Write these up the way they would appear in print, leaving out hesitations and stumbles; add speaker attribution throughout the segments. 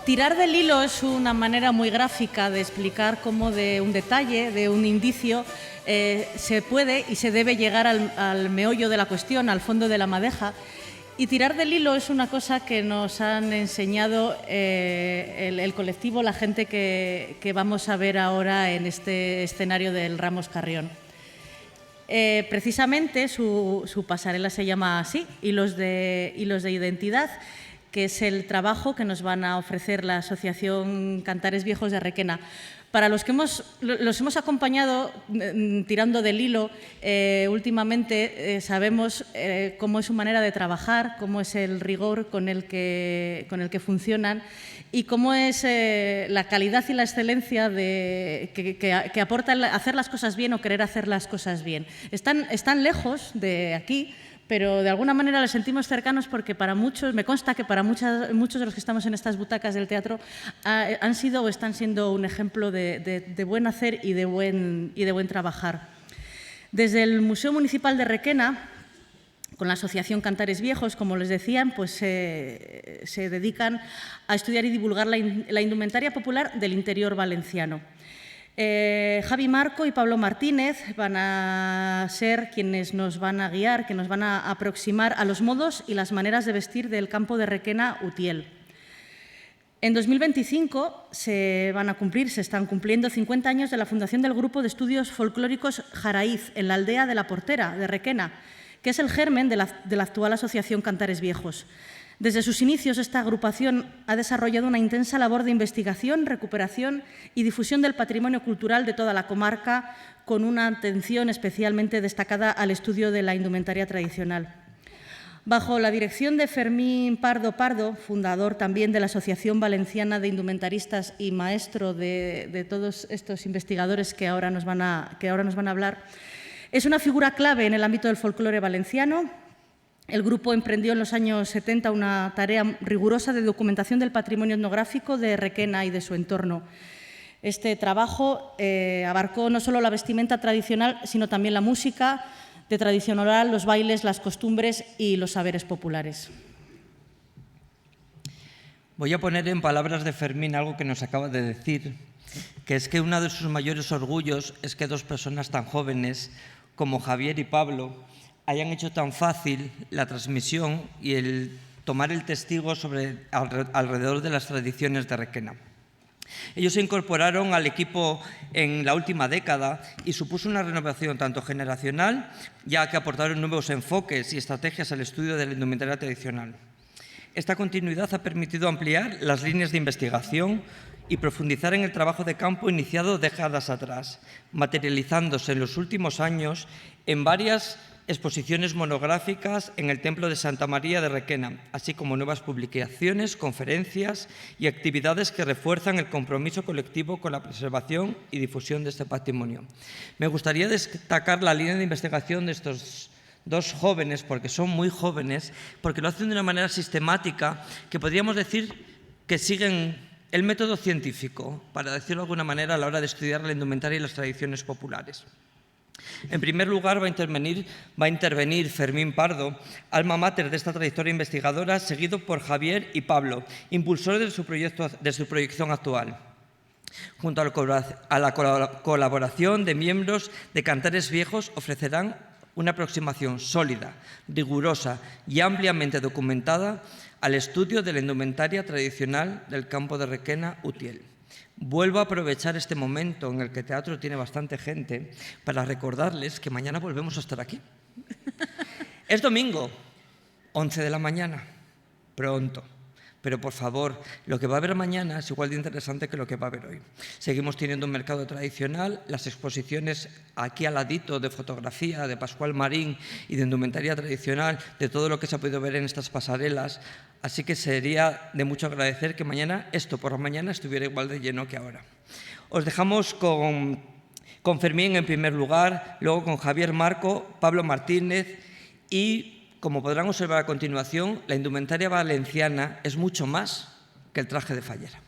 Speaker 1: Tirar del hilo es una manera muy gráfica de explicar cómo de un detalle, de un indicio, se puede y se debe llegar al meollo de la cuestión, al fondo de la madeja. Y tirar del hilo es una cosa que nos han enseñado el colectivo, la gente que vamos a ver ahora en este escenario del Ramos Carrión. Precisamente su pasarela se llama así, Hilos de Identidad, que es el trabajo que nos van a ofrecer la Asociación Cantares Viejos de Requena. Para los que los hemos acompañado tirando del hilo, últimamente sabemos cómo es su manera de trabajar, cómo es el rigor con el que funcionan y cómo es la calidad y la excelencia que aporta hacer las cosas bien o querer hacer las cosas bien. Están lejos de aquí, pero de alguna manera les sentimos cercanos porque para muchos, me consta que para muchos de los que estamos en estas butacas del teatro han sido o están siendo un ejemplo de buen hacer y de buen trabajar. Desde el Museo Municipal de Requena, con la Asociación Cantares Viejos, como les decían, pues se dedican a estudiar y divulgar la indumentaria popular del interior valenciano. Javi Marco y Pablo Martínez van a ser quienes nos van a guiar, que nos van a aproximar a los modos y las maneras de vestir del campo de Requena Utiel. En 2025 se están cumpliendo 50 años de la fundación del Grupo de Estudios Folclóricos Jaraíz, en la aldea de La Portera, de Requena, que es el germen de la actual Asociación Cantares Viejos. Desde sus inicios, esta agrupación ha desarrollado una intensa labor de investigación, recuperación y difusión del patrimonio cultural de toda la comarca, con una atención especialmente destacada al estudio de la indumentaria tradicional. Bajo la dirección de Fermín Pardo Pardo, fundador también de la Asociación Valenciana de Indumentaristas y maestro de todos estos investigadores que ahora nos van a hablar, es una figura clave en el ámbito del folclore valenciano. El grupo emprendió en los años 70 una tarea rigurosa de documentación del patrimonio etnográfico de Requena y de su entorno. Este trabajo abarcó no solo la vestimenta tradicional, sino también la música de tradición oral, los bailes, las costumbres y los saberes populares.
Speaker 2: Voy a poner en palabras de Fermín algo que nos acaba de decir, que es que uno de sus mayores orgullos es que dos personas tan jóvenes como Javier y Pablo hayan hecho tan fácil la transmisión y el tomar el testigo alrededor de las tradiciones de Requena. Ellos se incorporaron al equipo en la última década y supuso una renovación tanto generacional, ya que aportaron nuevos enfoques y estrategias al estudio de la indumentaria tradicional. Esta continuidad ha permitido ampliar las líneas de investigación y profundizar en el trabajo de campo iniciado décadas atrás, materializándose en los últimos años en varias exposiciones monográficas en el Templo de Santa María de Requena, así como nuevas publicaciones, conferencias y actividades que refuerzan el compromiso colectivo con la preservación y difusión de este patrimonio. Me gustaría destacar la línea de investigación de estos dos jóvenes, porque son muy jóvenes, porque lo hacen de una manera sistemática, que podríamos decir que siguen el método científico, para decirlo de alguna manera, a la hora de estudiar la indumentaria y las tradiciones populares. En primer lugar, va a intervenir Fermín Pardo, alma mater de esta trayectoria investigadora, seguido por Javier y Pablo, impulsores de su proyección actual. Junto a la colaboración de miembros de Cantares Viejos, ofrecerán una aproximación sólida, rigurosa y ampliamente documentada al estudio de la indumentaria tradicional del campo de Requena Utiel. Vuelvo a aprovechar este momento en el que el teatro tiene bastante gente para recordarles que mañana volvemos a estar aquí. Es domingo, 11 de la mañana, pronto. Pero, por favor, lo que va a haber mañana es igual de interesante que lo que va a haber hoy. Seguimos teniendo un mercado tradicional, las exposiciones aquí al ladito de fotografía de Pascual Marín y de indumentaria tradicional, de todo lo que se ha podido ver en estas pasarelas. Así que sería de mucho agradecer que mañana, esto por la mañana, estuviera igual de lleno que ahora. Os dejamos con Fermín en primer lugar, luego con Javier Marco, Pablo Martínez y, como podrán observar a continuación, la indumentaria valenciana es mucho más que el traje de fallera.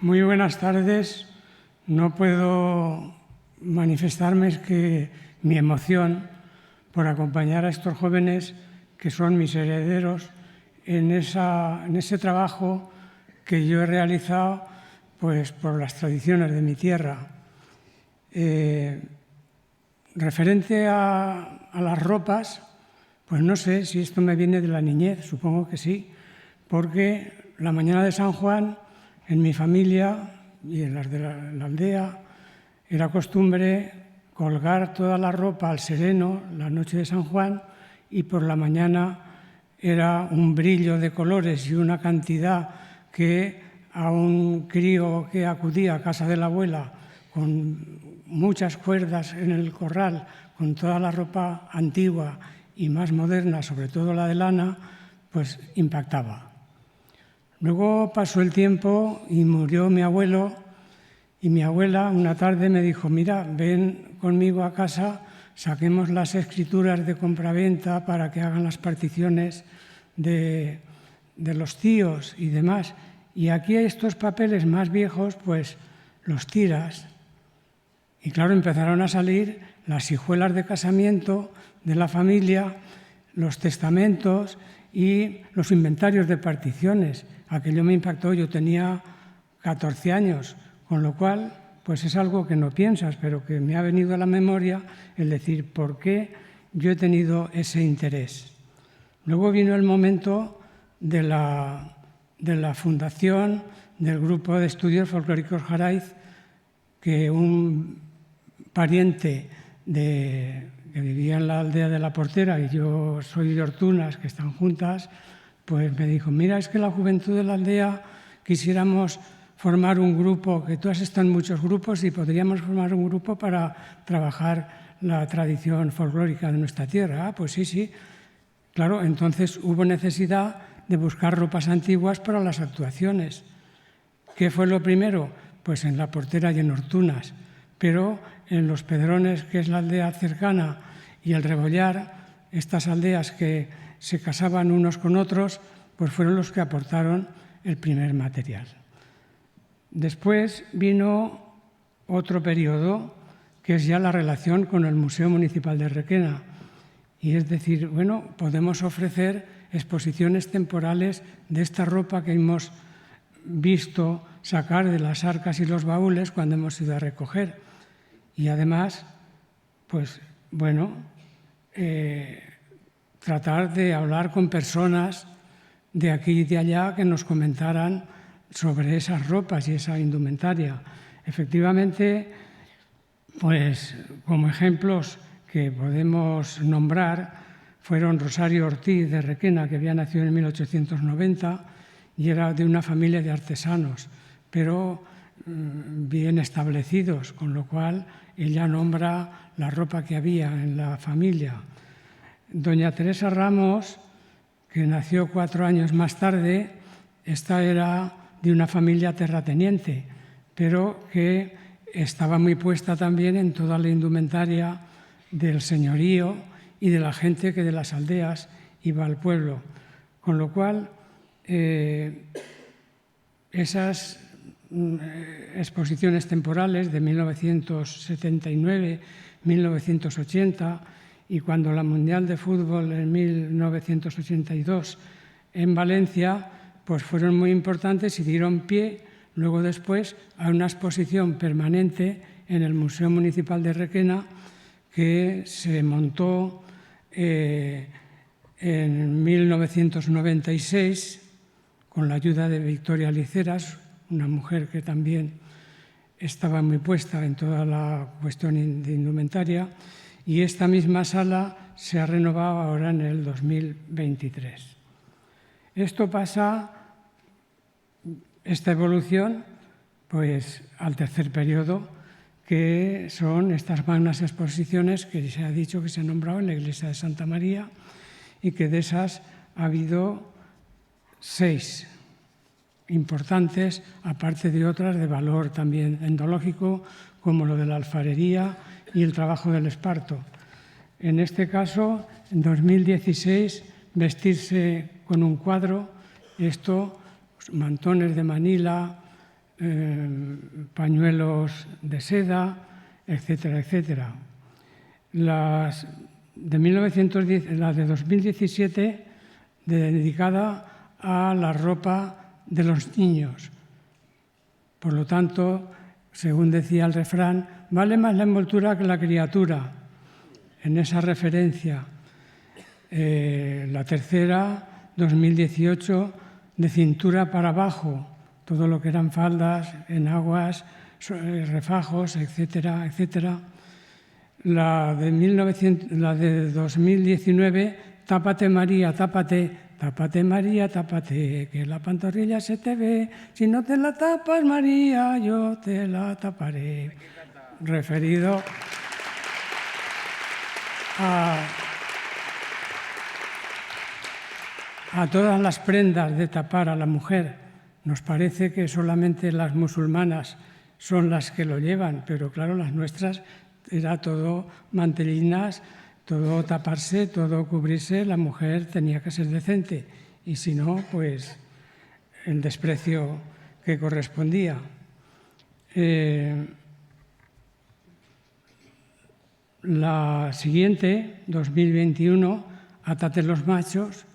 Speaker 3: Muy buenas tardes. No puedo manifestarme que mi emoción por acompañar a estos jóvenes que son mis herederos en ese trabajo que yo he realizado pues, por las tradiciones de mi tierra. Referente a las ropas, pues no sé si esto me viene de la niñez, supongo que sí, porque la mañana de San Juan, en mi familia y en las de la aldea, era costumbre colgar toda la ropa al sereno la noche de San Juan y por la mañana era un brillo de colores y una cantidad que a un crío que acudía a casa de la abuela con muchas cuerdas en el corral, con toda la ropa antigua y más moderna, sobre todo la de lana, pues impactaba. Luego pasó el tiempo y murió mi abuelo y mi abuela una tarde me dijo, mira, ven conmigo a casa, saquemos las escrituras de compraventa para que hagan las particiones de los tíos y demás. Y aquí estos papeles más viejos, pues los tiras. Y claro, empezaron a salir las hijuelas de casamiento de la familia, los testamentos y los inventarios de particiones. Aquello me impactó, yo tenía 14 años, con lo cual pues es algo que no piensas, pero que me ha venido a la memoria el decir por qué yo he tenido ese interés. Luego vino el momento de la fundación del Grupo de Estudios Folclóricos Jaraiz, que un pariente que vivía en la aldea de La Portera y yo soy de Hortunas, que están juntas, pues me dijo, mira, es que la juventud de la aldea quisiéramos formar un grupo, que tú has estado en muchos grupos y podríamos formar un grupo para trabajar la tradición folclórica de nuestra tierra. Ah, pues sí, sí. Claro, entonces hubo necesidad de buscar ropas antiguas para las actuaciones. ¿Qué fue lo primero? Pues en La Portera y en Hortunas. Pero en Los Pedrones, que es la aldea cercana, y el Rebollar, estas aldeas que se casaban unos con otros, pues fueron los que aportaron el primer material. Después vino otro periodo, que es ya la relación con el Museo Municipal de Requena. Y es decir, bueno, podemos ofrecer exposiciones temporales de esta ropa que hemos visto sacar de las arcas y los baúles cuando hemos ido a recoger. Y además, pues bueno, tratar de hablar con personas de aquí y de allá que nos comentaran sobre esas ropas y esa indumentaria. Efectivamente, pues como ejemplos que podemos nombrar fueron Rosario Ortiz de Requena, que había nacido en 1890 y era de una familia de artesanos, pero bien establecidos, con lo cual ella nombra la ropa que había en la familia. Doña Teresa Ramos, que nació 4 años más tarde, esta era de una familia terrateniente, pero que estaba muy puesta también en toda la indumentaria del señorío y de la gente que de las aldeas iba al pueblo. Con lo cual, esas exposiciones temporales de 1979, 1980 y cuando la Mundial de Fútbol en 1982 en Valencia, pues fueron muy importantes y dieron pie luego después a una exposición permanente en el Museo Municipal de Requena que se montó en 1996 con la ayuda de Victoria Liceras, una mujer que también estaba muy puesta en toda la cuestión de indumentaria, y esta misma sala se ha renovado ahora en el 2023. Esto pasa, esta evolución, pues al tercer periodo, que son estas magnas exposiciones que se ha dicho que se han nombrado en la iglesia de Santa María y que de esas ha habido 6 importantes, aparte de otras de valor también endológico, como lo de la alfarería y el trabajo del esparto. En este caso, en 2016, vestirse con un cuadro, esto, mantones de Manila, pañuelos de seda, etcétera, etcétera. La de 2017 dedicada a la ropa de los niños. Por lo tanto, según decía el refrán, vale más la envoltura que la criatura, en esa referencia. La tercera, 2018, de cintura para abajo, todo lo que eran faldas, enaguas, refajos, etcétera, etcétera. La de 2019, tápate María, tápate. Tápate María, tápate, que la pantorrilla se te ve. Si no te la tapas María, yo te la taparé. Referido a todas las prendas de tapar a la mujer. Nos parece que solamente las musulmanas son las que lo llevan, pero claro, las nuestras era todo mantelinas, todo taparse, todo cubrirse. La mujer tenía que ser decente y si no, pues el desprecio que correspondía. La siguiente, 2021, Átate los machos,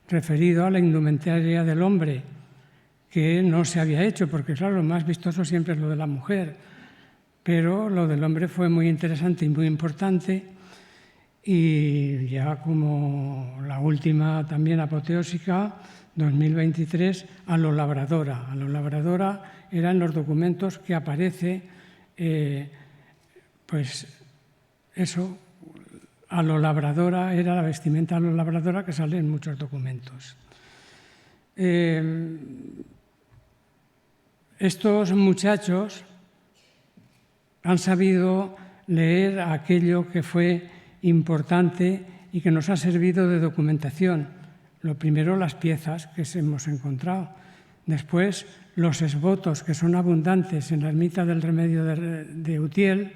Speaker 3: referido a la indumentaria del hombre, que no se había hecho, porque claro, lo más vistoso siempre es lo de la mujer, pero lo del hombre fue muy interesante y muy importante. Y ya como la última también apoteósica, 2023, a lo labradora. A lo labradora eran los documentos que aparece, pues eso, a lo labradora era la vestimenta a lo labradora que sale en muchos documentos. Estos muchachos han sabido leer aquello que fue importante y que nos ha servido de documentación. Lo primero, las piezas que hemos encontrado. Después, los esbotos, que son abundantes en la ermita del Remedio de Utiel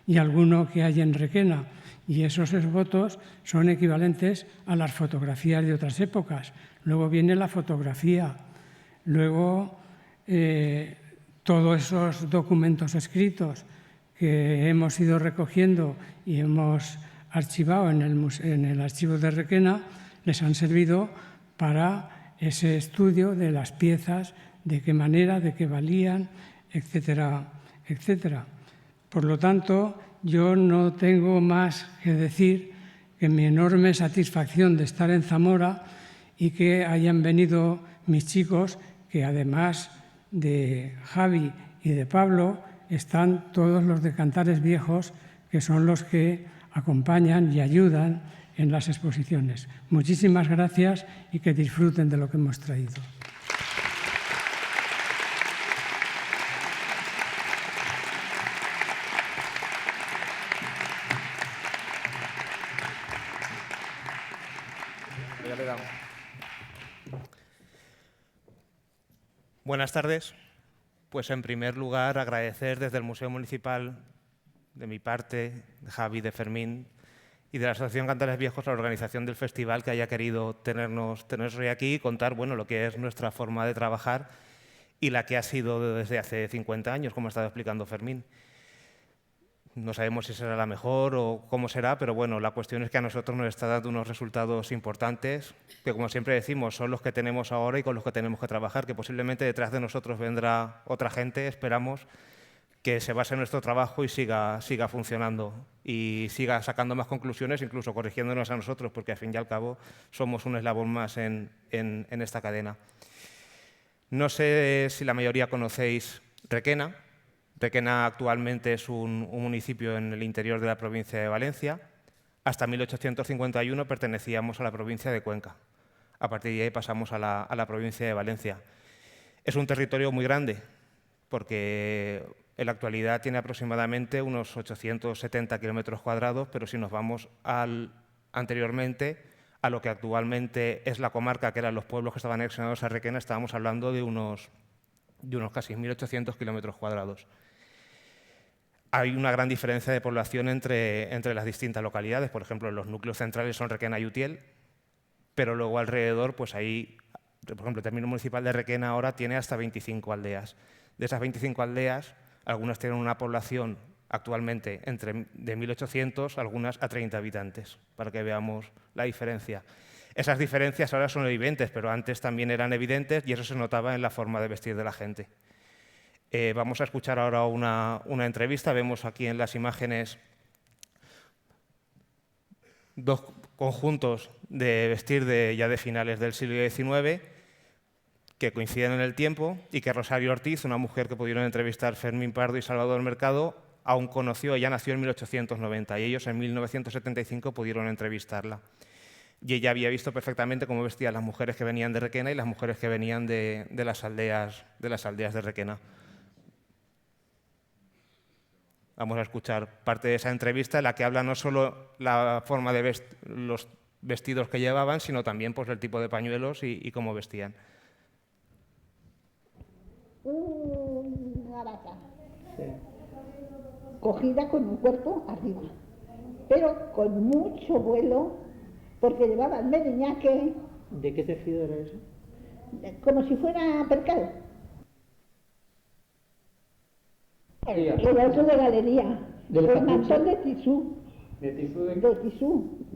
Speaker 3: y alguno que hay en Requena. Y esos esbotos son equivalentes a las fotografías de otras épocas. Luego viene la fotografía. Luego, todos esos documentos escritos que hemos ido recogiendo y hemos archivado en el archivo de Requena, les han servido para ese estudio de las piezas, de qué manera, de qué valían, etcétera, etcétera. Por lo tanto, yo no tengo más que decir que mi enorme satisfacción de estar en Zamora y que hayan venido mis chicos, que además de Javi y de Pablo, están todos los de Cantares Viejos, que son los que acompañan y ayudan en las exposiciones. Muchísimas gracias y que disfruten de lo que hemos traído.
Speaker 4: Buenas tardes. Pues en primer lugar agradecer desde el Museo Municipal, de mi parte, de Javi, de Fermín y de la Asociación Cantares Viejos, la organización del festival, que haya querido tenernos hoy aquí y contar lo que es nuestra forma de trabajar y la que ha sido desde hace 50 años, como ha estado explicando Fermín. No sabemos si será la mejor o cómo será, pero bueno, la cuestión es que a nosotros nos está dando unos resultados importantes, que como siempre decimos, son los que tenemos ahora y con los que tenemos que trabajar, que posiblemente detrás de nosotros vendrá otra gente, esperamos que se base en nuestro trabajo y siga funcionando y siga sacando más conclusiones, incluso corrigiéndonos a nosotros, porque al fin y al cabo somos un eslabón más en esta cadena. No sé si la mayoría conocéis Requena. Requena actualmente es un municipio en el interior de la provincia de Valencia. Hasta 1851 pertenecíamos a la provincia de Cuenca. A partir de ahí pasamos a la provincia de Valencia. Es un territorio muy grande porque en la actualidad tiene aproximadamente unos 870 kilómetros cuadrados, pero si nos vamos anteriormente a lo que actualmente es la comarca, que eran los pueblos que estaban anexionados a Requena, estábamos hablando de unos casi 1.800 kilómetros cuadrados. Hay una gran diferencia de población entre las distintas localidades. Por ejemplo, los núcleos centrales son Requena y Utiel, pero luego alrededor, pues ahí, por ejemplo, el término municipal de Requena ahora tiene hasta 25 aldeas. De esas 25 aldeas, algunas tienen una población actualmente de 1.800, algunas a 30 habitantes, para que veamos la diferencia. Esas diferencias ahora son evidentes, pero antes también eran evidentes y eso se notaba en la forma de vestir de la gente. Vamos a escuchar ahora una entrevista. Vemos aquí en las imágenes dos conjuntos de vestir ya de finales del siglo XIX que coinciden en el tiempo y que Rosario Ortiz, una mujer que pudieron entrevistar Fermín Pardo y Salvador Mercado, aún conoció. Ella nació en 1890 y ellos en 1975 pudieron entrevistarla. Y ella había visto perfectamente cómo vestían las mujeres que venían de Requena y las mujeres que venían de las aldeas de Requena. Vamos a escuchar parte de esa entrevista en la que habla no solo la forma de los vestidos que llevaban, sino también pues, el tipo de pañuelos y cómo vestían.
Speaker 5: Una vaca cogida con un cuerpo arriba, pero con mucho vuelo, porque llevaba el meriñaque.
Speaker 6: ¿De qué tejido era eso?
Speaker 5: Como si fuera percal. El otro de galería, el mantón de tisú.
Speaker 6: ¿De tisú de qué?
Speaker 5: De tisú,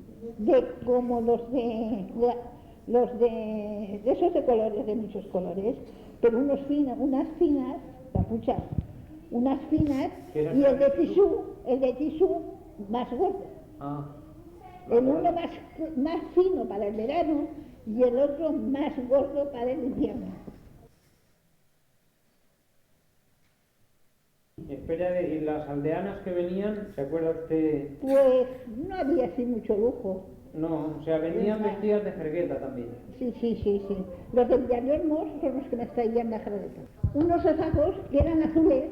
Speaker 5: como los de esos de colores, de muchos colores, pero unas finas, capuchas, unas finas, y el de tisú más gordo.
Speaker 6: Ah.
Speaker 5: El uno más fino para el verano y el otro más gordo para el invierno.
Speaker 6: Espera, ¿y las aldeanas que venían, se acuerda usted?
Speaker 5: Pues no había así mucho lujo.
Speaker 6: No, o sea, venían vestidas de jergueta también.
Speaker 5: Sí. Los de Villanueva son los que me traían la jergueta. Unos azajos que eran azules,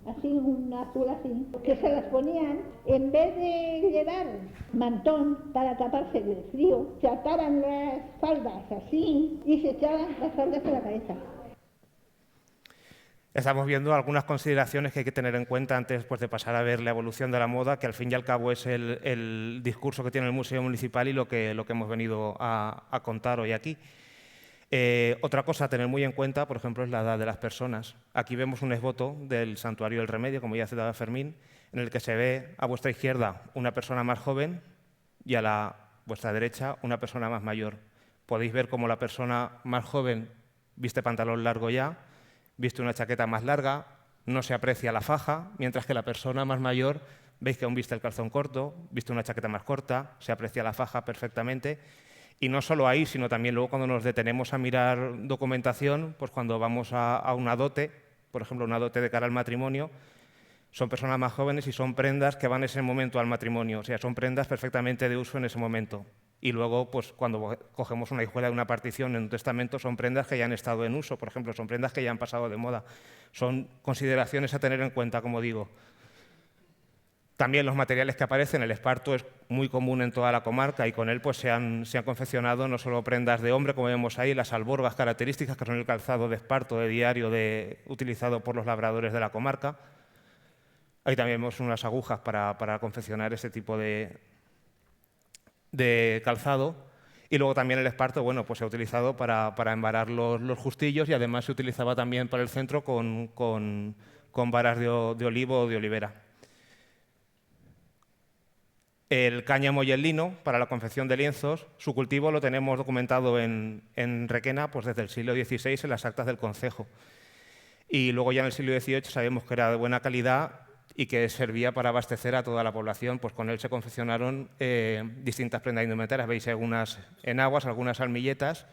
Speaker 5: así, un azul así, que se las ponían, en vez de llevar mantón para taparse del frío, se ataban las faldas así y se echaban las faldas a la cabeza.
Speaker 4: Estamos viendo algunas consideraciones que hay que tener en cuenta antes pues, de pasar a ver la evolución de la moda, que al fin y al cabo es el discurso que tiene el Museo Municipal y lo que hemos venido a contar hoy aquí. Otra cosa a tener muy en cuenta, por ejemplo, es la edad de las personas. Aquí vemos un esboto del Santuario del Remedio, como ya citaba Fermín, en el que se ve a vuestra izquierda una persona más joven y a vuestra derecha una persona más mayor. Podéis ver cómo la persona más joven viste pantalón largo ya, viste una chaqueta más larga, no se aprecia la faja, mientras que la persona más mayor, veis que aún viste el calzón corto, viste una chaqueta más corta, se aprecia la faja perfectamente. Y no solo ahí, sino también luego cuando nos detenemos a mirar documentación, pues cuando vamos a una dote, por ejemplo, una dote de cara al matrimonio, son personas más jóvenes y son prendas que van en ese momento al matrimonio, o sea, son prendas perfectamente de uso en ese momento. Y luego, pues cuando cogemos una hijuela de una partición en un testamento, son prendas que ya han estado en uso, por ejemplo, son prendas que ya han pasado de moda. Son consideraciones a tener en cuenta, como digo. También los materiales que aparecen, el esparto es muy común en toda la comarca y con él pues, se han confeccionado no solo prendas de hombre, como vemos ahí, las alborgas características, que son el calzado de esparto de diario utilizado por los labradores de la comarca. Ahí también vemos unas agujas para confeccionar este tipo de calzado. Y luego también el esparto, bueno, pues se ha utilizado para embarar los justillos y además se utilizaba también para el centro con varas de olivo o de olivera. El cáñamo y el lino, para la confección de lienzos, su cultivo lo tenemos documentado en Requena pues desde el siglo XVI en las actas del concejo. Y luego ya en el siglo XVIII sabemos que era de buena calidad y que servía para abastecer a toda la población. Pues con él se confeccionaron distintas prendas indumentarias. Veis algunas enaguas, algunas almilletas.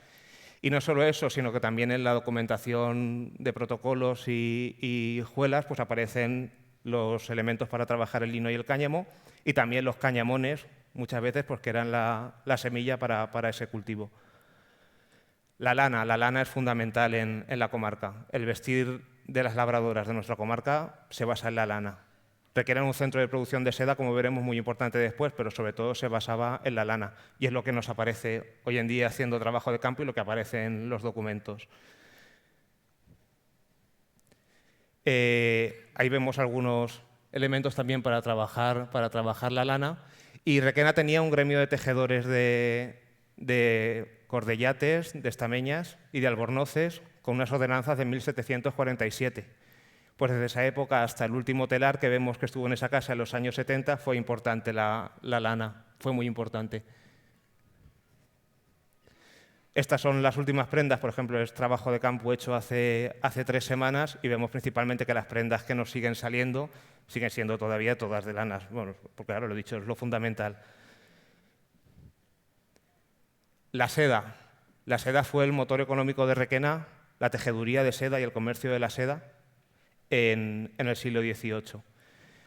Speaker 4: Y no solo eso, sino que también en la documentación de protocolos y juelas pues aparecen los elementos para trabajar el lino y el cáñamo, y también los cañamones, muchas veces porque eran la semilla para ese cultivo. La lana es fundamental en la comarca. El vestir de las labradoras de nuestra comarca se basa en la lana. Requieren un centro de producción de seda, como veremos, muy importante después, pero sobre todo se basaba en la lana. Y es lo que nos aparece hoy en día haciendo trabajo de campo y lo que aparece en los documentos. Ahí vemos algunos elementos también para trabajar la lana. Y Requena tenía un gremio de tejedores de cordellates, de estameñas y de albornoces, con unas ordenanzas de 1747. Pues desde esa época hasta el último telar que vemos que estuvo en esa casa en los años 70 fue importante la lana, fue muy importante. Estas son las últimas prendas, por ejemplo, es trabajo de campo hecho hace 3 semanas y vemos principalmente que las prendas que nos siguen saliendo siguen siendo todavía todas de lanas. Bueno, porque claro, lo he dicho, es lo fundamental. La seda. La seda fue el motor económico de Requena, la tejeduría de seda y el comercio de la seda en el siglo XVIII.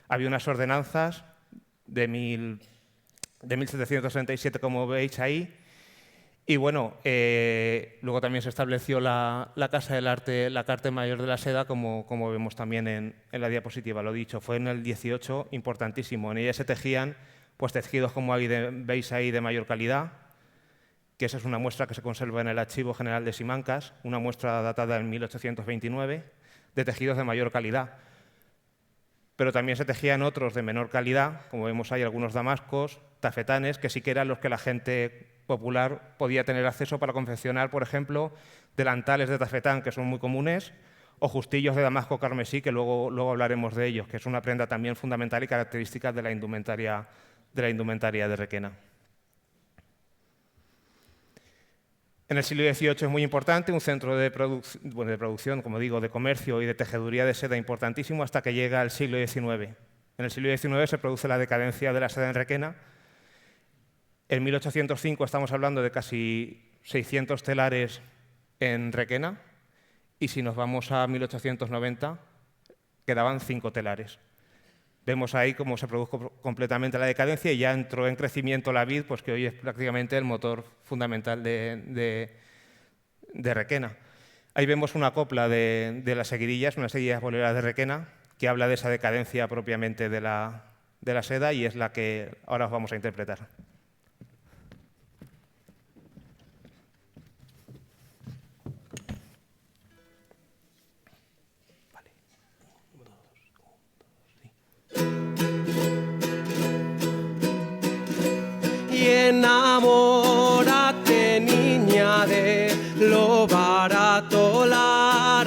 Speaker 4: Había unas ordenanzas de 1737, como veis ahí, y bueno, luego también se estableció la Casa del Arte, la Carte Mayor de la Seda, como vemos también en la diapositiva. Lo dicho, fue en el 18 importantísimo. En ella se tejían pues, tejidos, como veis ahí, de mayor calidad, que esa es una muestra que se conserva en el Archivo General de Simancas, una muestra datada en 1829, de tejidos de mayor calidad. Pero también se tejían otros de menor calidad, como vemos ahí algunos damascos, tafetanes, que sí que eran los que la gente popular podía tener acceso para confeccionar, por ejemplo, delantales de tafetán, que son muy comunes, o justillos de damasco carmesí, que luego hablaremos de ellos, que es una prenda también fundamental y característica de la indumentaria de Requena. En el siglo XVIII es muy importante, un centro de producción, como digo, de comercio y de tejeduría de seda importantísimo hasta que llega el siglo XIX. En el siglo XIX se produce la decadencia de la seda en Requena. En 1805 estamos hablando de casi 600 telares en Requena y si nos vamos a 1890 quedaban 5 telares. Vemos ahí cómo se produjo completamente la decadencia y ya entró en crecimiento la vid, pues que hoy es prácticamente el motor fundamental de Requena. Ahí vemos una copla de las seguidillas, unas seguidillas boleras de Requena, que habla de esa decadencia propiamente de la seda y es la que ahora os vamos a interpretar.
Speaker 7: Enamórate, niña, de lo barato, la.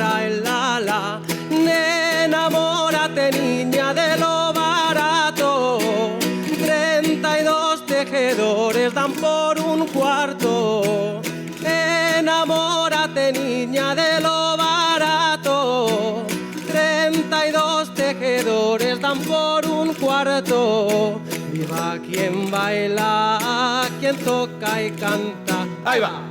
Speaker 7: Enamórate, niña, de lo barato. 32 tejedores dan por un cuarto. Enamórate, niña, de lo barato. 32 tejedores dan por un cuarto. Viva quien baila, quien toca y canta. ¡Ahí va!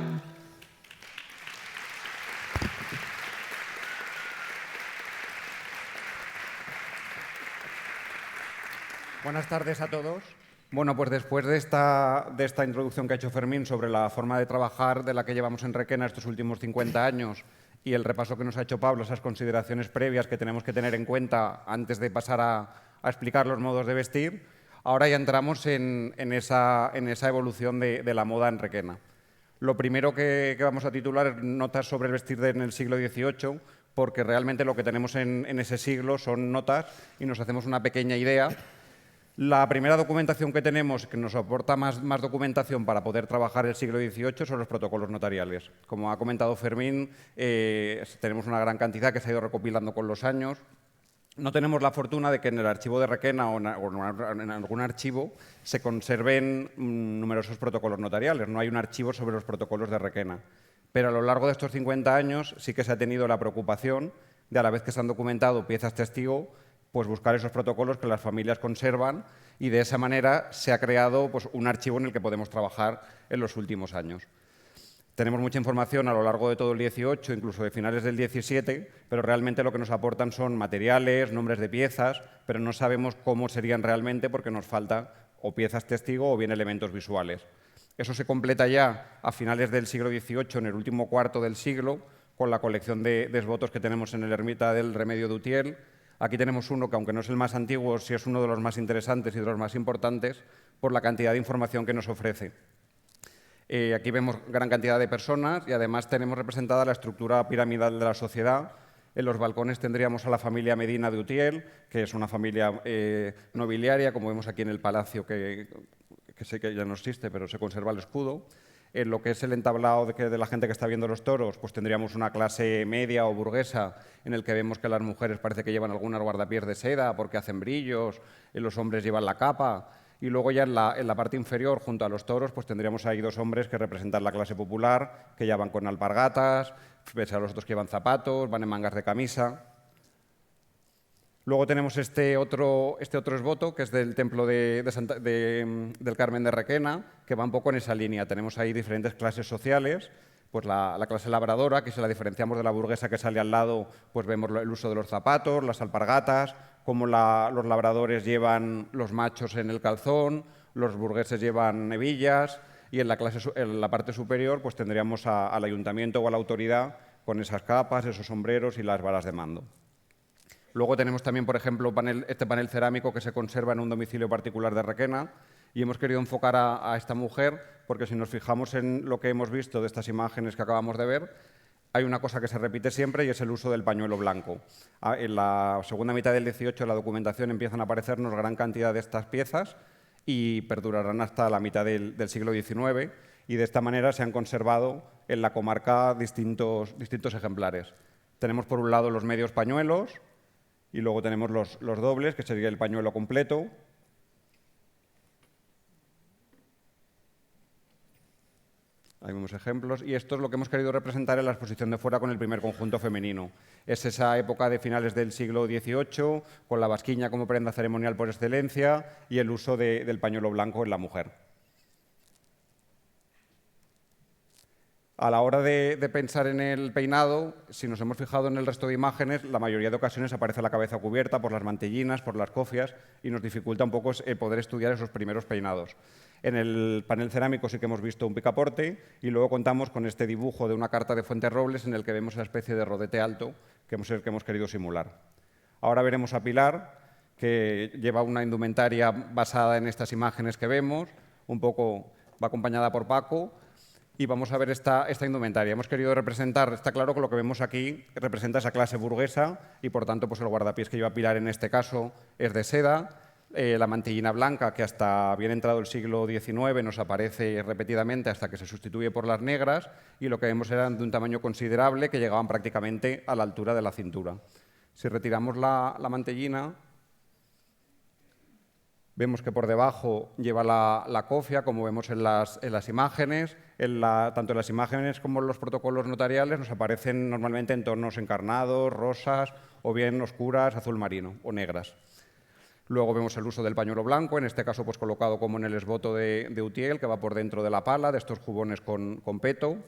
Speaker 8: Buenas tardes a todos. Bueno, pues después de esta introducción que ha hecho Fermín sobre la forma de trabajar de la que llevamos en Requena estos últimos 50 años y el repaso que nos ha hecho Pablo, esas consideraciones previas que tenemos que tener en cuenta antes de pasar a explicar los modos de vestir, ahora ya entramos en esa evolución de la moda en Requena. Lo primero que vamos a titular es notas sobre el vestir en el siglo XVIII, porque realmente lo que tenemos en ese siglo son notas y nos hacemos una pequeña idea. La primera documentación que tenemos, que nos aporta más documentación para poder trabajar el siglo XVIII, son los protocolos notariales. Como ha comentado Fermín, tenemos una gran cantidad que se ha ido recopilando con los años. No tenemos la fortuna de que en el archivo de Requena o en algún archivo se conserven numerosos protocolos notariales. No hay un archivo sobre los protocolos de Requena. Pero a lo largo de estos 50 años sí que se ha tenido la preocupación de, a la vez que se han documentado piezas testigo, pues buscar esos protocolos que las familias conservan y de esa manera se ha creado pues, un archivo en el que podemos trabajar en los últimos años. Tenemos mucha información a lo largo de todo el 18, incluso de finales del 17, pero realmente lo que nos aportan son materiales, nombres de piezas, pero no sabemos cómo serían realmente porque nos faltan o piezas testigo o bien elementos visuales. Eso se completa ya a finales del siglo XVIII, en el último cuarto del siglo, con la colección de desvotos que tenemos en el Ermita del Remedio de Utiel. Aquí tenemos uno que, aunque no es el más antiguo, sí es uno de los más interesantes y de los más importantes por la cantidad de información que nos ofrece. Aquí vemos gran cantidad de personas y además tenemos representada la estructura piramidal de la sociedad. En los balcones tendríamos a la familia Medina de Utiel, que es una familia nobiliaria, como vemos aquí en el palacio, que sé que ya no existe, pero se conserva el escudo. En lo que es el entablado de la gente que está viendo los toros, pues tendríamos una clase media o burguesa en el que vemos que las mujeres parece que llevan algunas guardapiés de seda porque hacen brillos, los hombres llevan la capa. Y luego ya en la parte inferior, junto a los toros, pues tendríamos ahí dos hombres que representan la clase popular, que ya van con alpargatas, pese a los otros que llevan zapatos, van en mangas de camisa. Luego tenemos este otro esboto, que es del templo del Carmen de Requena, que va un poco en esa línea. Tenemos ahí diferentes clases sociales. Pues la clase labradora, que si la diferenciamos de la burguesa que sale al lado, pues vemos el uso de los zapatos, las alpargatas, cómo los labradores llevan los machos en el calzón, los burgueses llevan hebillas, y en la parte superior pues tendríamos al ayuntamiento o a la autoridad con esas capas, esos sombreros y las varas de mando. Luego tenemos también, por ejemplo, este panel cerámico que se conserva en un domicilio particular de Requena, y hemos querido enfocar a esta mujer porque si nos fijamos en lo que hemos visto de estas imágenes que acabamos de ver, hay una cosa que se repite siempre y es el uso del pañuelo blanco. En la segunda mitad del 18 en la documentación empiezan a aparecernos gran cantidad de estas piezas y perdurarán hasta la mitad del siglo XIX, y de esta manera se han conservado en la comarca distintos ejemplares. Tenemos por un lado los medios pañuelos y luego tenemos los dobles, que sería el pañuelo completo. Ahí vemos ejemplos, y esto es lo que hemos querido representar en la exposición de fuera con el primer conjunto femenino. Es esa época de finales del siglo XVIII, con la basquiña como prenda ceremonial por excelencia y el uso del pañuelo blanco en la mujer. A la hora de pensar en el peinado, si nos hemos fijado en el resto de imágenes, la mayoría de ocasiones aparece la cabeza cubierta por las mantellinas, por las cofias, y nos dificulta un poco poder estudiar esos primeros peinados. En el panel cerámico sí que hemos visto un picaporte, y luego contamos con este dibujo de una carta de Fuenterrobles en el que vemos una especie de rodete alto que hemos querido simular. Ahora veremos a Pilar, que lleva una indumentaria basada en estas imágenes que vemos, un poco va acompañada por Paco, y vamos a ver esta indumentaria. Hemos querido representar, está claro que lo que vemos aquí representa esa clase burguesa y por tanto pues el guardapiés que lleva Pilar en este caso es de seda. La mantillina blanca, que hasta bien entrado el siglo XIX nos aparece repetidamente hasta que se sustituye por las negras, y lo que vemos eran de un tamaño considerable que llegaban prácticamente a la altura de la cintura. Si retiramos la mantellina, vemos que por debajo lleva la cofia, como vemos en las imágenes. Tanto en las imágenes como en los protocolos notariales nos aparecen normalmente en tonos encarnados, rosas o bien oscuras, azul marino o negras. Luego vemos el uso del pañuelo blanco, en este caso pues colocado como en el esboto de Utiel, que va por dentro de la pala, de estos jubones con peto.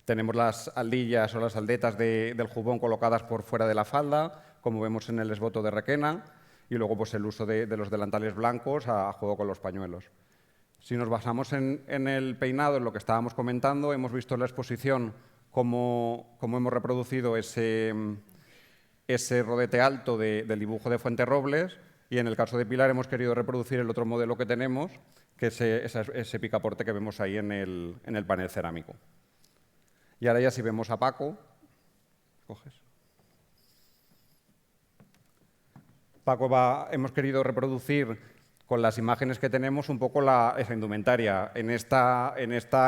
Speaker 8: Tenemos las aldillas o las aldetas del jubón colocadas por fuera de la falda, como vemos en el esboto de Requena, y luego pues el uso de los delantales blancos a juego con los pañuelos. Si nos basamos en el peinado, en lo que estábamos comentando, hemos visto en la exposición cómo hemos reproducido ese rodete alto del dibujo de Fuenterrobles, y en el caso de Pilar hemos querido reproducir el otro modelo que tenemos, que es ese picaporte que vemos ahí en el panel cerámico. Y ahora ya si vemos a Paco, coges. Paco hemos querido reproducir con las imágenes que tenemos un poco esa indumentaria. En esta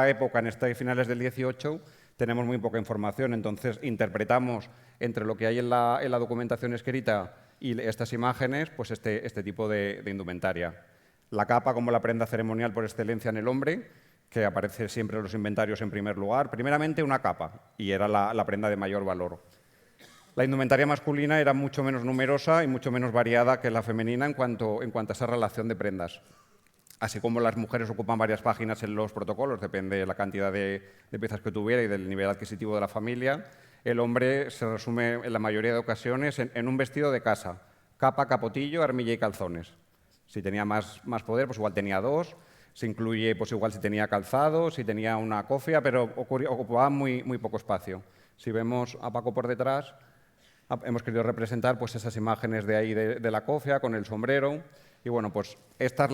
Speaker 8: época, en finales del 18, tenemos muy poca información, entonces interpretamos entre lo que hay en la documentación escrita y estas imágenes, pues este tipo de indumentaria. La capa como la prenda ceremonial por excelencia en el hombre, que aparece siempre en los inventarios en primer lugar. Primeramente una capa, y era la prenda de mayor valor. La indumentaria masculina era mucho menos numerosa y mucho menos variada que la femenina en cuanto a esa relación de prendas. Así como las mujeres ocupan varias páginas en los protocolos, depende de la cantidad de piezas que tuviera y del nivel adquisitivo de la familia, el hombre se resume en la mayoría de ocasiones en un vestido de casa: capa, capotillo, armilla y calzones. Si tenía más poder, pues igual tenía dos. Se incluye, pues igual si tenía calzado, si tenía una cofia, pero ocupaba muy poco espacio. Si vemos a Paco por detrás, hemos querido representar pues esas imágenes de ahí de la cofia con el sombrero. Y bueno, pues esta es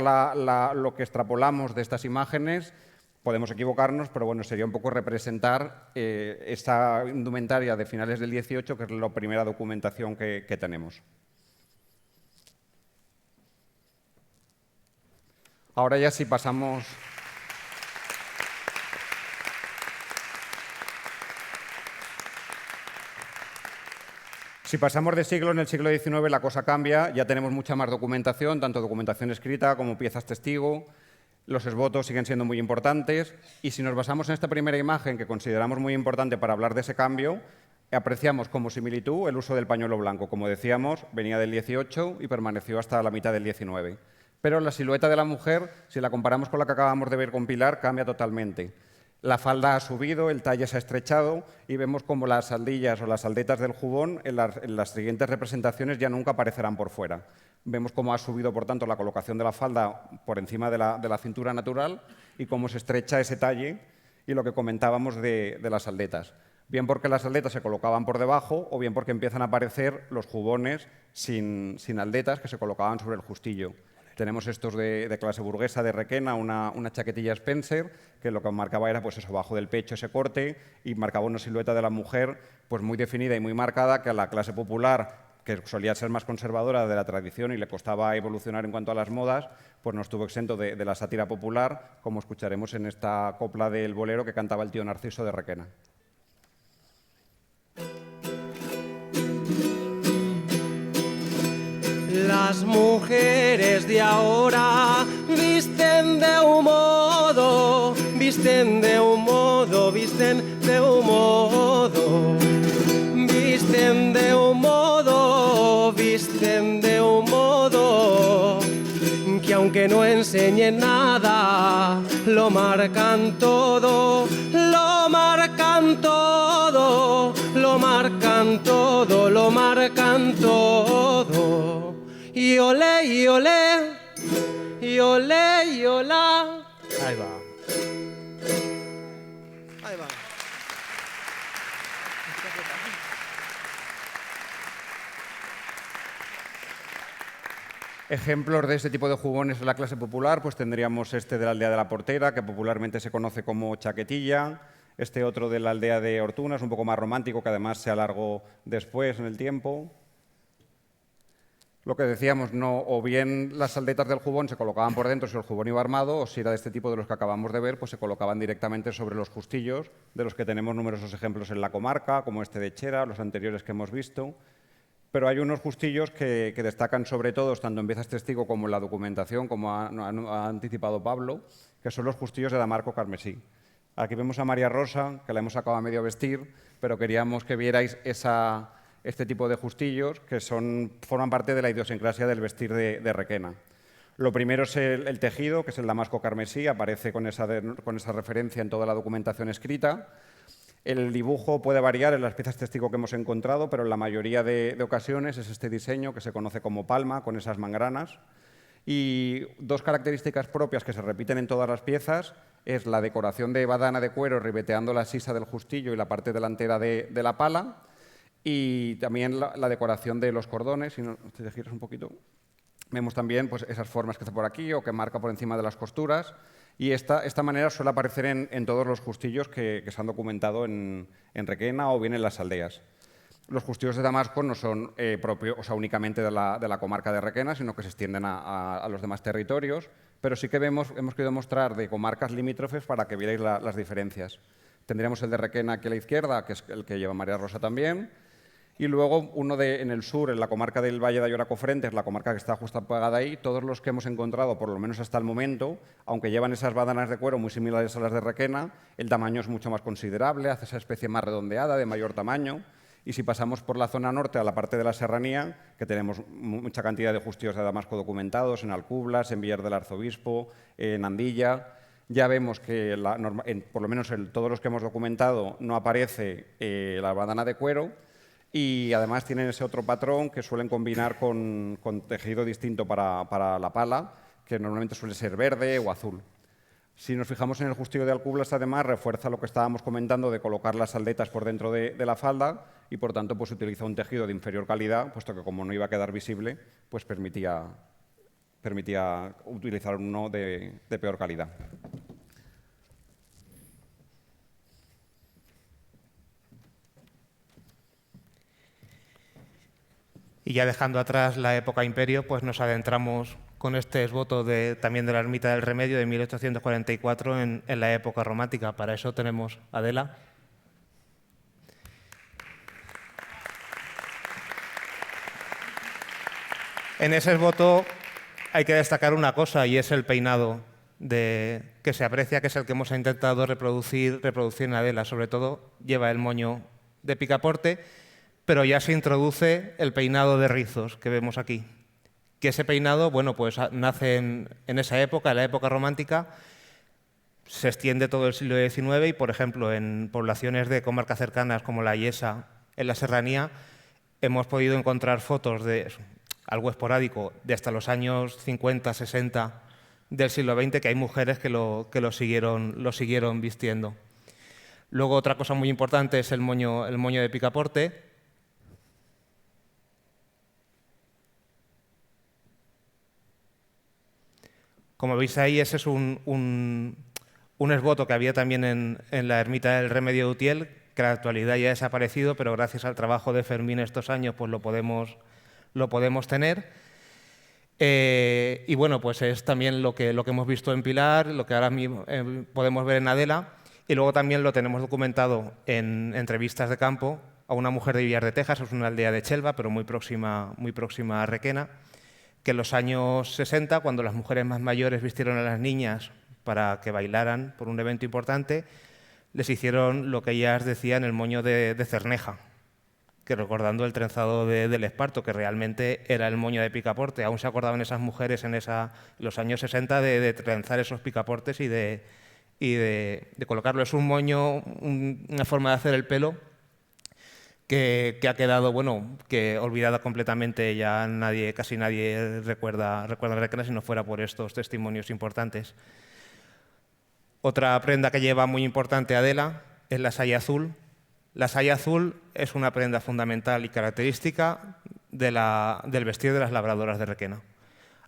Speaker 8: lo que extrapolamos de estas imágenes. Podemos equivocarnos, pero bueno, sería un poco representar esta indumentaria de finales del 18, que es la primera documentación que tenemos. Ahora ya si pasamos Si pasamos de siglo, en el siglo XIX la cosa cambia, ya tenemos mucha más documentación, tanto documentación escrita como piezas testigo, los esbotos siguen siendo muy importantes y si nos basamos en esta primera imagen que consideramos muy importante para hablar de ese cambio, apreciamos como similitud el uso del pañuelo blanco. Como decíamos, venía del 18 y permaneció hasta la mitad del 19. Pero la silueta de la mujer, si la comparamos con la que acabamos de ver con Pilar, cambia totalmente. La falda ha subido, el talle se ha estrechado y vemos como las saldillas o las aldetas del jubón en las siguientes representaciones ya nunca aparecerán por fuera. Vemos cómo ha subido, por tanto, la colocación de la falda por encima de la cintura natural y cómo se estrecha ese talle y lo que comentábamos de las aldetas. Bien porque las aldetas se colocaban por debajo o bien porque empiezan a aparecer los jubones sin aldetas que se colocaban sobre el justillo. Tenemos estos de clase burguesa de Requena, una chaquetilla Spencer, que lo que marcaba era pues eso, bajo del pecho ese corte y marcaba una silueta de la mujer pues muy definida y muy marcada que a la clase popular, que solía ser más conservadora de la tradición y le costaba evolucionar en cuanto a las modas, pues no estuvo exento de la sátira popular, como escucharemos en esta copla del bolero que cantaba el tío Narciso de Requena.
Speaker 7: Las mujeres de ahora visten de un modo, visten de un modo, visten de un modo, visten de un modo, visten de un modo, que aunque no enseñen nada, lo marcan todo, lo marcan todo, lo marcan todo, lo marcan todo. Y olé, y olé, y olé, y olá.
Speaker 4: Ahí va.
Speaker 7: Ahí va.
Speaker 8: Ejemplos de este tipo de jubones en la clase popular, pues tendríamos este de la aldea de la Portera, que popularmente se conoce como chaquetilla, este otro de la aldea de Ortunas, un poco más romántico, que además se alargó después en el tiempo. Lo que decíamos, no, o bien las aldetas del jubón se colocaban por dentro si el jubón iba armado, o si era de este tipo de los que acabamos de ver, pues se colocaban directamente sobre los justillos, de los que tenemos numerosos ejemplos en la comarca, como este de Chera, los anteriores que hemos visto. Pero hay unos justillos que destacan sobre todo, tanto en piezas testigo como en la documentación, como ha anticipado Pablo, que son los justillos de damasco carmesí. Aquí vemos a María Rosa, que la hemos sacado a medio vestir, pero queríamos que vierais este tipo de justillos que forman parte de la idiosincrasia del vestir de Requena. Lo primero es el tejido, que es el damasco carmesí, aparece con esa referencia en toda la documentación escrita. El dibujo puede variar en las piezas testigo que hemos encontrado, pero en la mayoría de ocasiones es este diseño que se conoce como palma, con esas mangranas. Y dos características propias que se repiten en todas las piezas es la decoración de badana de cuero ribeteando la sisa del justillo y la parte delantera de la pala, y también la decoración de los cordones. Si no te giras un poquito, vemos también pues, esas formas que hace por aquí o que marca por encima de las costuras. Y esta manera suele aparecer en todos los justillos que se han documentado en Requena o bien en las aldeas. Los justillos de Damasco no son propios, o sea, únicamente de la comarca de Requena, sino que se extienden a los demás territorios, pero sí que hemos querido mostrar de comarcas limítrofes para que vierais las diferencias. Tendríamos el de Requena aquí a la izquierda, que es el que lleva María Rosa también, y luego uno en el sur, en la comarca del Valle de Ayora-Cofrentes, la comarca que está justo pegada ahí. Todos los que hemos encontrado, por lo menos hasta el momento, aunque llevan esas badanas de cuero muy similares a las de Requena, el tamaño es mucho más considerable, hace esa especie más redondeada, de mayor tamaño. Y si pasamos por la zona norte, a la parte de la serranía, que tenemos mucha cantidad de justillos de Damasco documentados, en Alcublas, en Villar del Arzobispo, en Andilla, ya vemos que, por lo menos en todos los que hemos documentado, no aparece la badana de cuero. Y además tienen ese otro patrón que suelen combinar con tejido distinto para la pala, que normalmente suele ser verde o azul. Si nos fijamos en el justillo de Alcublas, además, refuerza lo que estábamos comentando de colocar las aldetas por dentro de la falda y, por tanto, pues utiliza un tejido de inferior calidad, puesto que como no iba a quedar visible, pues permitía utilizar uno de peor calidad.
Speaker 4: Y ya dejando atrás la época imperio, pues nos adentramos con este esboto también de la Ermita del Remedio de 1844 en la época romántica. Para eso tenemos a Adela. En ese esboto hay que destacar una cosa, y es el peinado que se aprecia, que es el que hemos intentado reproducir en Adela. Sobre todo lleva el moño de picaporte, pero ya se introduce el peinado de rizos que vemos aquí. Que ese peinado, bueno, pues nace en esa época, en la época romántica, se extiende todo el siglo XIX y, por ejemplo, en poblaciones de comarcas cercanas como la Iesa, en la Serranía, hemos podido encontrar fotos de algo esporádico de hasta los años 50, 60 del siglo XX, que hay mujeres que lo siguieron vistiendo. Luego, otra cosa muy importante es el moño de picaporte. Como veis ahí, ese es un esboto que había también en la ermita del Remedio de Utiel, que en la actualidad ya ha desaparecido, pero gracias al trabajo de Fermín estos años pues lo podemos tener. Y bueno, pues es también lo que hemos visto en Pilar, lo que ahora mismo podemos ver en Adela, y luego también lo tenemos documentado en entrevistas de campo a una mujer de Villar de Tejas, es una aldea de Chelva, pero muy próxima a Requena, que en los años 60, cuando las mujeres más mayores vistieron a las niñas para que bailaran por un evento importante, les hicieron lo que ellas decían el moño de cerneja, que recordando el trenzado del esparto, que realmente era el moño de picaporte. Aún se acordaban esas mujeres en los años 60 de trenzar esos picaportes y de colocarlo. Es un moño, una forma de hacer el pelo que ha quedado, bueno, que olvidada completamente. Ya casi nadie recuerda Requena si no fuera por estos testimonios importantes. Otra prenda que lleva muy importante Adela es la saya azul. La saya azul es una prenda fundamental y característica del vestir de las labradoras de Requena.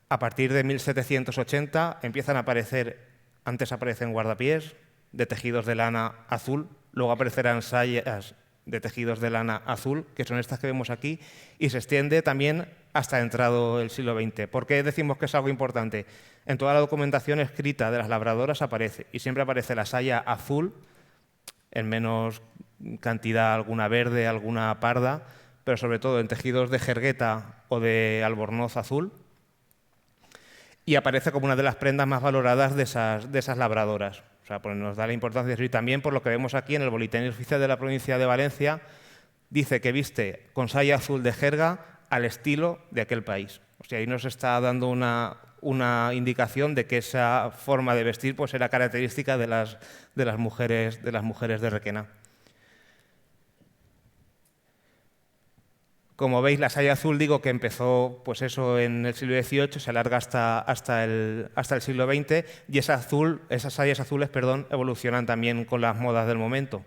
Speaker 4: A partir de 1780 empiezan a aparecer, antes aparecen guardapiés de tejidos de lana azul, luego aparecerán sayas de tejidos de lana azul, que son estas que vemos aquí, y se extiende también hasta entrado el siglo XX. ¿Por qué decimos que es algo importante? En toda la documentación escrita de las labradoras aparece, y siempre aparece la saya azul, en menos cantidad alguna verde, alguna parda, pero sobre todo en tejidos de jergueta o de albornoz azul, y aparece como una de las prendas más valoradas de esas labradoras. O sea, pues nos da la importancia de eso. Y también por lo que vemos aquí en el Boletín Oficial de la Provincia de Valencia, dice que viste con saya azul de jerga al estilo de aquel país. O sea, ahí nos está dando una indicación de que esa forma de vestir pues era característica de las mujeres de Requena. Como veis, la saya azul, digo que empezó pues eso en el siglo XVIII, se alarga hasta el siglo XX, y esas sayas azules evolucionan también con las modas del momento.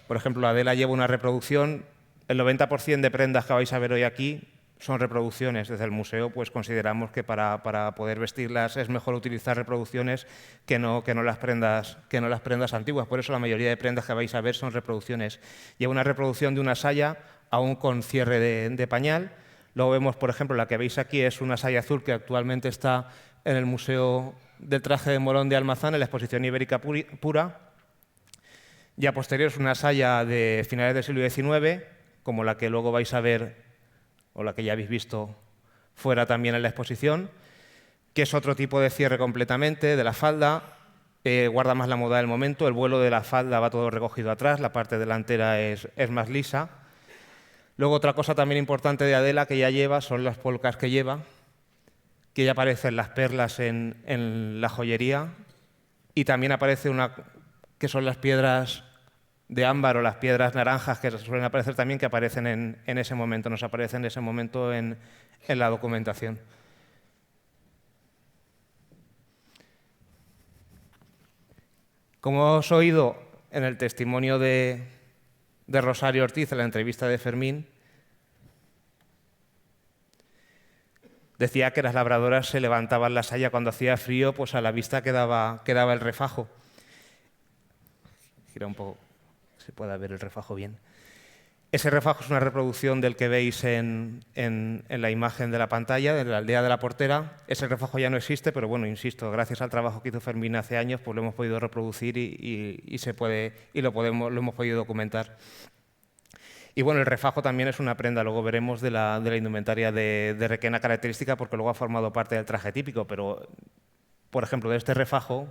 Speaker 4: Por ejemplo, Adela lleva una reproducción, el 90% de prendas que vais a ver hoy aquí son reproducciones. Desde el museo pues consideramos que para poder vestirlas es mejor utilizar reproducciones que no las prendas antiguas. Por eso la mayoría de prendas que vais a ver son reproducciones. Lleva una reproducción de una saya aún con cierre de pañal. Luego vemos, por ejemplo, la que veis aquí es una saya azul que actualmente está en el Museo del Traje de Morón de Almazán, en la exposición ibérica pura. Ya posterior es una saya de finales del siglo XIX, como la que luego vais a ver, o la que ya habéis visto fuera también en la exposición, que es otro tipo de cierre completamente de la falda, guarda más la moda del momento, el vuelo de la falda va todo recogido atrás, la parte delantera es más lisa. Luego otra cosa también importante de Adela que ya lleva son las polcas que lleva, que ya aparecen las perlas en la joyería, y también aparece que son las piedras de ámbar o las piedras naranjas que suelen aparecer también, que aparecen en ese momento, nos aparecen en ese momento en la documentación. Como os he oído en el testimonio de Rosario Ortiz en la entrevista de Fermín, decía que las labradoras se levantaban la saya cuando hacía frío, pues a la vista quedaba el refajo. Gira un poco, se pueda ver el refajo bien. Ese refajo es una reproducción del que veis en la imagen de la pantalla, de la aldea de la Portera. Ese refajo ya no existe, pero bueno, insisto, gracias al trabajo que hizo Fermín hace años, pues lo hemos podido reproducir y lo hemos podido documentar. Y bueno, el refajo también es una prenda, luego veremos, de la indumentaria de Requena característica, porque luego ha formado parte del traje típico, pero, por ejemplo, de este refajo,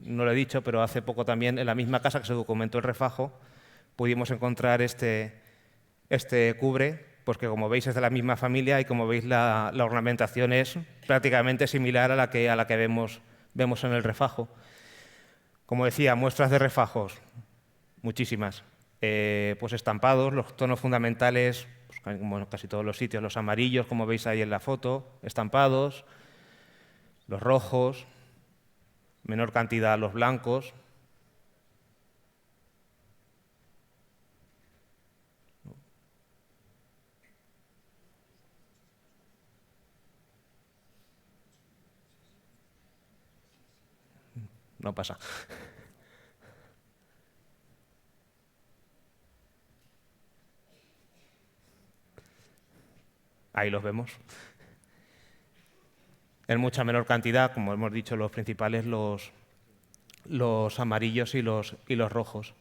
Speaker 4: no lo he dicho, pero hace poco también, en la misma casa que se documentó el refajo, pudimos encontrar este cubre, pues que como veis es de la misma familia y como veis la ornamentación es prácticamente similar a la que vemos en el refajo. Como decía, muestras de refajos, muchísimas. Pues estampados, los tonos fundamentales, pues, como en casi todos los sitios, los amarillos, como veis ahí en la foto, estampados, los rojos, menor cantidad los blancos. No pasa. Ahí los vemos. En mucha menor cantidad, como hemos dicho, los principales, los amarillos y los rojos.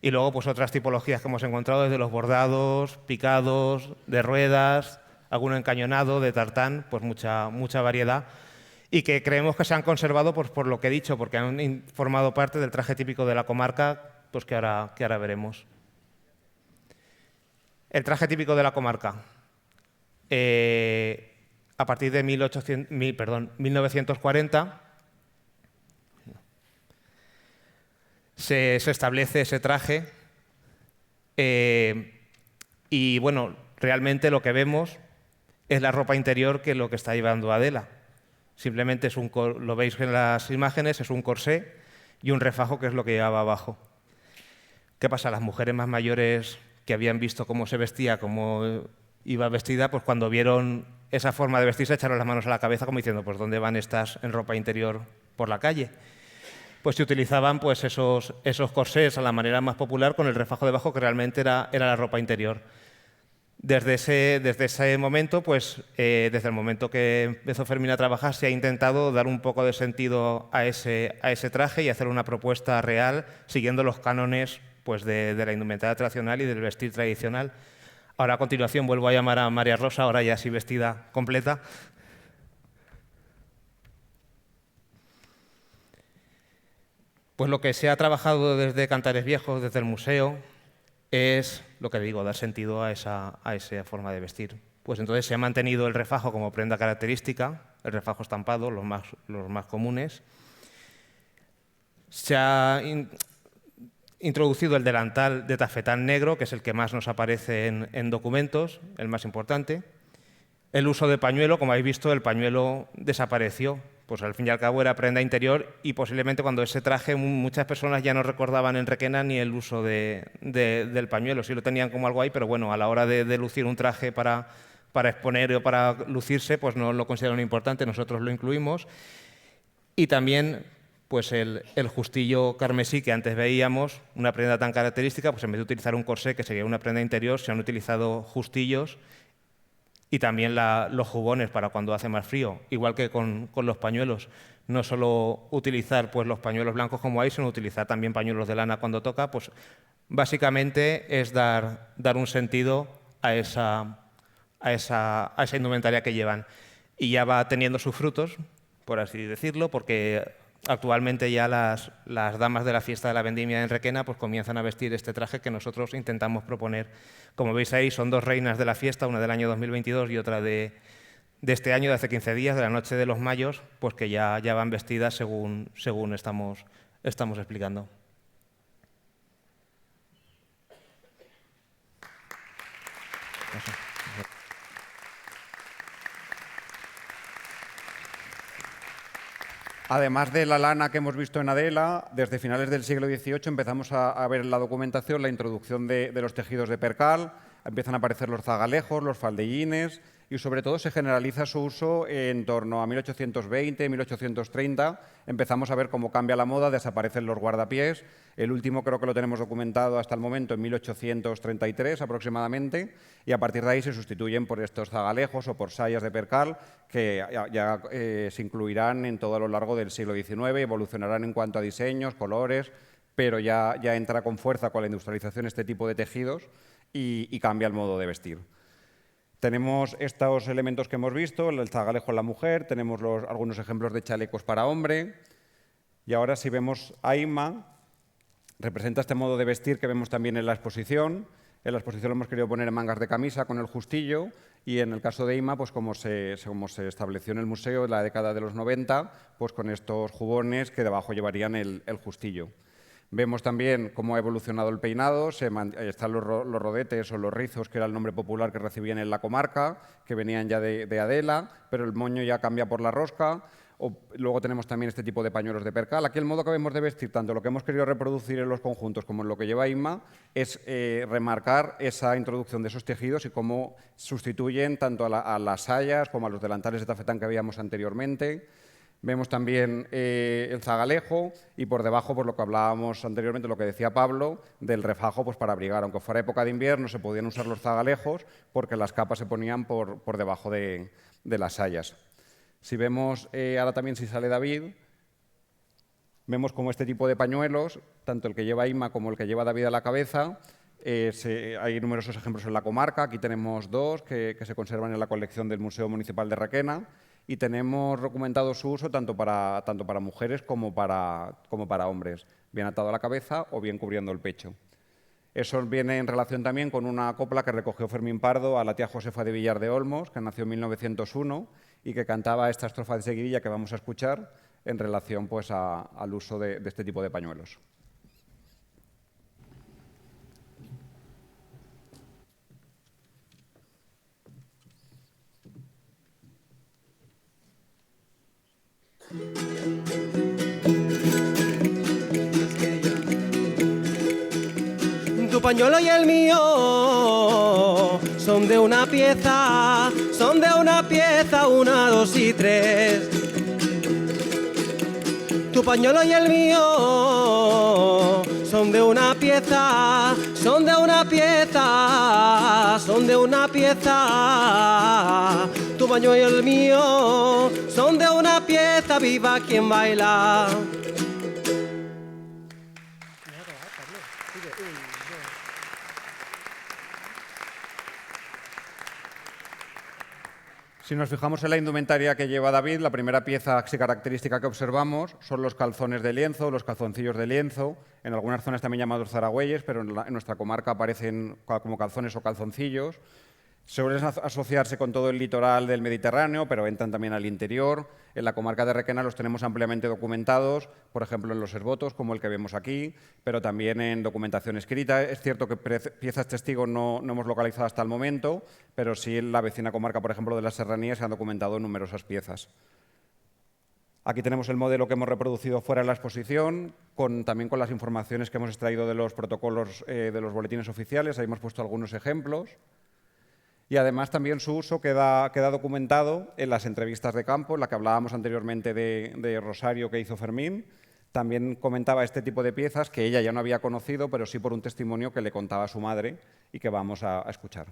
Speaker 4: Y luego, pues otras tipologías que hemos encontrado, desde los bordados, picados, de ruedas, alguno encañonado, de tartán, pues mucha variedad. Y que creemos que se han conservado pues, por lo que he dicho, porque han formado parte del traje típico de la comarca, pues que ahora veremos. El traje típico de la comarca. A partir de 1940 se establece ese traje y, bueno, realmente lo que vemos es la ropa interior que es lo que está llevando Adela. Simplemente lo veis en las imágenes, es un corsé y un refajo que es lo que llevaba abajo. ¿Qué pasa? Las mujeres más mayores que habían visto cómo se vestía, cómo iba vestida, pues cuando vieron esa forma de vestirse echaron las manos a la cabeza como diciendo, pues ¿dónde van estas en ropa interior por la calle? Pues se utilizaban pues, esos corsés a la manera más popular con el refajo debajo que realmente era la ropa interior. Desde ese momento, pues, desde el momento que empezó Fermín a trabajar, se ha intentado dar un poco de sentido a ese traje y hacer una propuesta real, siguiendo los cánones pues, de la indumentaria tradicional y del vestir tradicional. Ahora, a continuación, vuelvo a llamar a María Rosa, ahora ya así vestida completa. Pues lo que se ha trabajado desde Cantares Viejos, desde el museo, es lo que digo, dar sentido a esa forma de vestir. Pues entonces se ha mantenido el refajo como prenda característica, el refajo estampado, los más comunes. Se ha introducido el delantal de tafetán negro, que es el que más nos aparece en documentos, el más importante. El uso de pañuelo, como habéis visto, el pañuelo desapareció. Pues al fin y al cabo era prenda interior y posiblemente cuando ese traje muchas personas ya no recordaban en Requena ni el uso del pañuelo. Sí lo tenían como algo ahí, pero bueno, a la hora de lucir un traje para exponer o para lucirse, pues no lo consideraron importante, nosotros lo incluimos. Y también pues el justillo carmesí que antes veíamos, una prenda tan característica, pues en vez de utilizar un corsé que sería una prenda interior, se han utilizado justillos. Y también los jubones para cuando hace más frío, igual que con los pañuelos. No solo utilizar pues, los pañuelos blancos como hay, sino utilizar también pañuelos de lana cuando toca. Pues, básicamente es dar un sentido a esa indumentaria que llevan. Y ya va teniendo sus frutos, por así decirlo, porque actualmente ya las damas de la fiesta de la vendimia en Requena pues, comienzan a vestir este traje que nosotros intentamos proponer. Como veis ahí, son dos reinas de la fiesta, una del año 2022 y otra de este año, de hace 15 días, de la Noche de los Mayos, pues que ya van vestidas según estamos explicando.
Speaker 8: Además de la lana que hemos visto en Adela, desde finales del siglo XVIII empezamos a ver en la documentación la introducción de los tejidos de percal, empiezan a aparecer los zagalejos, los faldellines y sobre todo se generaliza su uso en torno a 1820, 1830. Empezamos a ver cómo cambia la moda, desaparecen los guardapiés. El último creo que lo tenemos documentado hasta el momento en 1833 aproximadamente, y a partir de ahí se sustituyen por estos zagalejos o por sayas de percal que ya se incluirán en todo a lo largo del siglo XIX, evolucionarán en cuanto a diseños, colores, pero ya entra con fuerza con la industrialización este tipo de tejidos y cambia el modo de vestir. Tenemos estos elementos que hemos visto, el zagalejo en la mujer, tenemos algunos ejemplos de chalecos para hombre, y ahora si vemos a Inma, representa este modo de vestir que vemos también en la exposición. En la exposición lo hemos querido poner en mangas de camisa con el justillo, y en el caso de Inma, pues como se estableció en el museo en la década de los 90, pues con estos jubones que debajo llevarían el justillo. Vemos también cómo ha evolucionado el peinado, están los rodetes o los rizos, que era el nombre popular que recibían en la comarca, que venían ya de Adela, pero el moño ya cambia por la rosca. Luego tenemos también este tipo de pañuelos de percal. Aquí el modo que vemos de vestir, tanto lo que hemos querido reproducir en los conjuntos como en lo que lleva Inma, es remarcar esa introducción de esos tejidos y cómo sustituyen tanto a las sayas como a los delantales de tafetán que veíamos anteriormente. Vemos también el zagalejo y por debajo, pues lo que hablábamos anteriormente, lo que decía Pablo, del refajo pues para abrigar. Aunque fuera época de invierno se podían usar los zagalejos porque las capas se ponían por debajo de las sayas. Si vemos, ahora también si sale David, vemos como este tipo de pañuelos, tanto el que lleva Inma como el que lleva David a la cabeza, hay numerosos ejemplos en la comarca. Aquí tenemos dos que se conservan en la colección del Museo Municipal de Requena, y tenemos documentado su uso tanto para mujeres como para hombres, bien atado a la cabeza o bien cubriendo el pecho. Eso viene en relación también con una copla que recogió Fermín Pardo a la tía Josefa de Villar de Olmos, que nació en 1901 y que cantaba esta estrofa de seguidilla que vamos a escuchar en relación pues, al uso de este tipo de pañuelos.
Speaker 7: Tu pañuelo y el mío son de una pieza, una, dos y tres. Tu pañuelo y el mío son de una pieza, Tu pañuelo y el mío son de una pieza, viva quien baila.
Speaker 8: Si nos fijamos en la indumentaria que lleva David, la primera pieza así característica que observamos son los calzones de lienzo, los calzoncillos de lienzo, en algunas zonas también llamados zaragüeyes, pero en nuestra comarca aparecen como calzones o calzoncillos. Suelen asociarse con todo el litoral del Mediterráneo, pero entran también al interior. En la comarca de Requena los tenemos ampliamente documentados, por ejemplo en los esbotos, como el que vemos aquí, pero también en documentación escrita. Es cierto que piezas testigo no hemos localizado hasta el momento, pero sí en la vecina comarca, por ejemplo, de las Serranías, se han documentado numerosas piezas. Aquí tenemos el modelo que hemos reproducido fuera de la exposición, también con las informaciones que hemos extraído de los protocolos de los boletines oficiales. Ahí hemos puesto algunos ejemplos. Y además también su uso queda documentado en las entrevistas de campo, en la que hablábamos anteriormente de Rosario que hizo Fermín. También comentaba este tipo de piezas que ella ya no había conocido, pero sí por un testimonio que le contaba a su madre y que vamos a escuchar.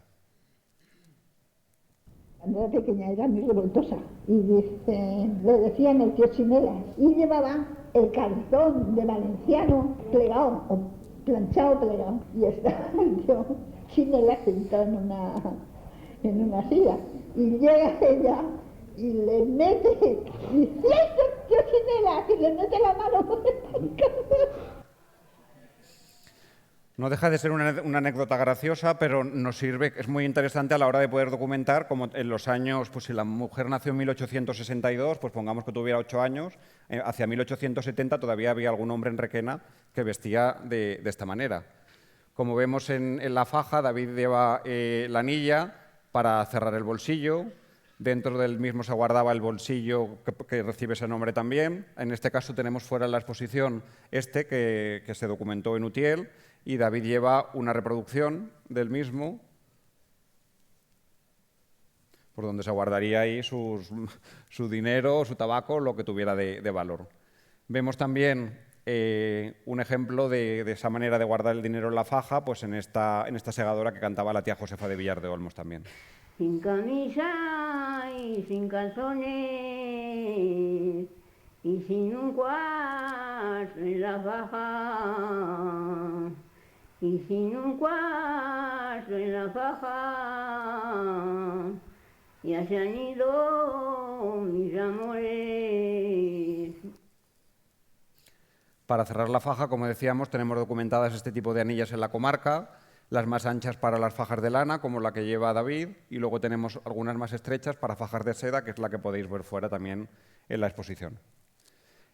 Speaker 5: Cuando era pequeña era muy revoltosa y le decían el tío Chinela y llevaba el calzón de valenciano plegado o planchado plegado y estaba el tío Chinela sentado en una silla y llega ella y le mete y ¡cierto, tío Chinela! Y le mete la mano por el calzón.
Speaker 8: No deja de ser una anécdota graciosa, pero nos sirve, es muy interesante a la hora de poder documentar como en los años, pues si la mujer nació en 1862, pues pongamos que tuviera 8 años, hacia 1870 todavía había algún hombre en Requena que vestía de esta manera. Como vemos en la faja, David lleva la anilla para cerrar el bolsillo. Dentro del mismo se guardaba el bolsillo que recibe ese nombre también. En este caso tenemos fuera de la exposición que se documentó en Utiel, y David lleva una reproducción del mismo. por donde se guardaría ahí su dinero, su tabaco, lo que tuviera de valor. Vemos también un ejemplo de esa manera de guardar el dinero en la faja, pues en esta segadora que cantaba la tía Josefa de Villar de Olmos también.
Speaker 9: Sin camisa y sin calzones y sin un cuarto en la faja, y sin un cuarto en la faja, ya se han ido mis amores.
Speaker 8: Para cerrar la faja, como decíamos, tenemos documentadas este tipo de anillas en la comarca, las más anchas para las fajas de lana, como la que lleva David, y luego tenemos algunas más estrechas para fajas de seda, que es la que podéis ver fuera también en la exposición.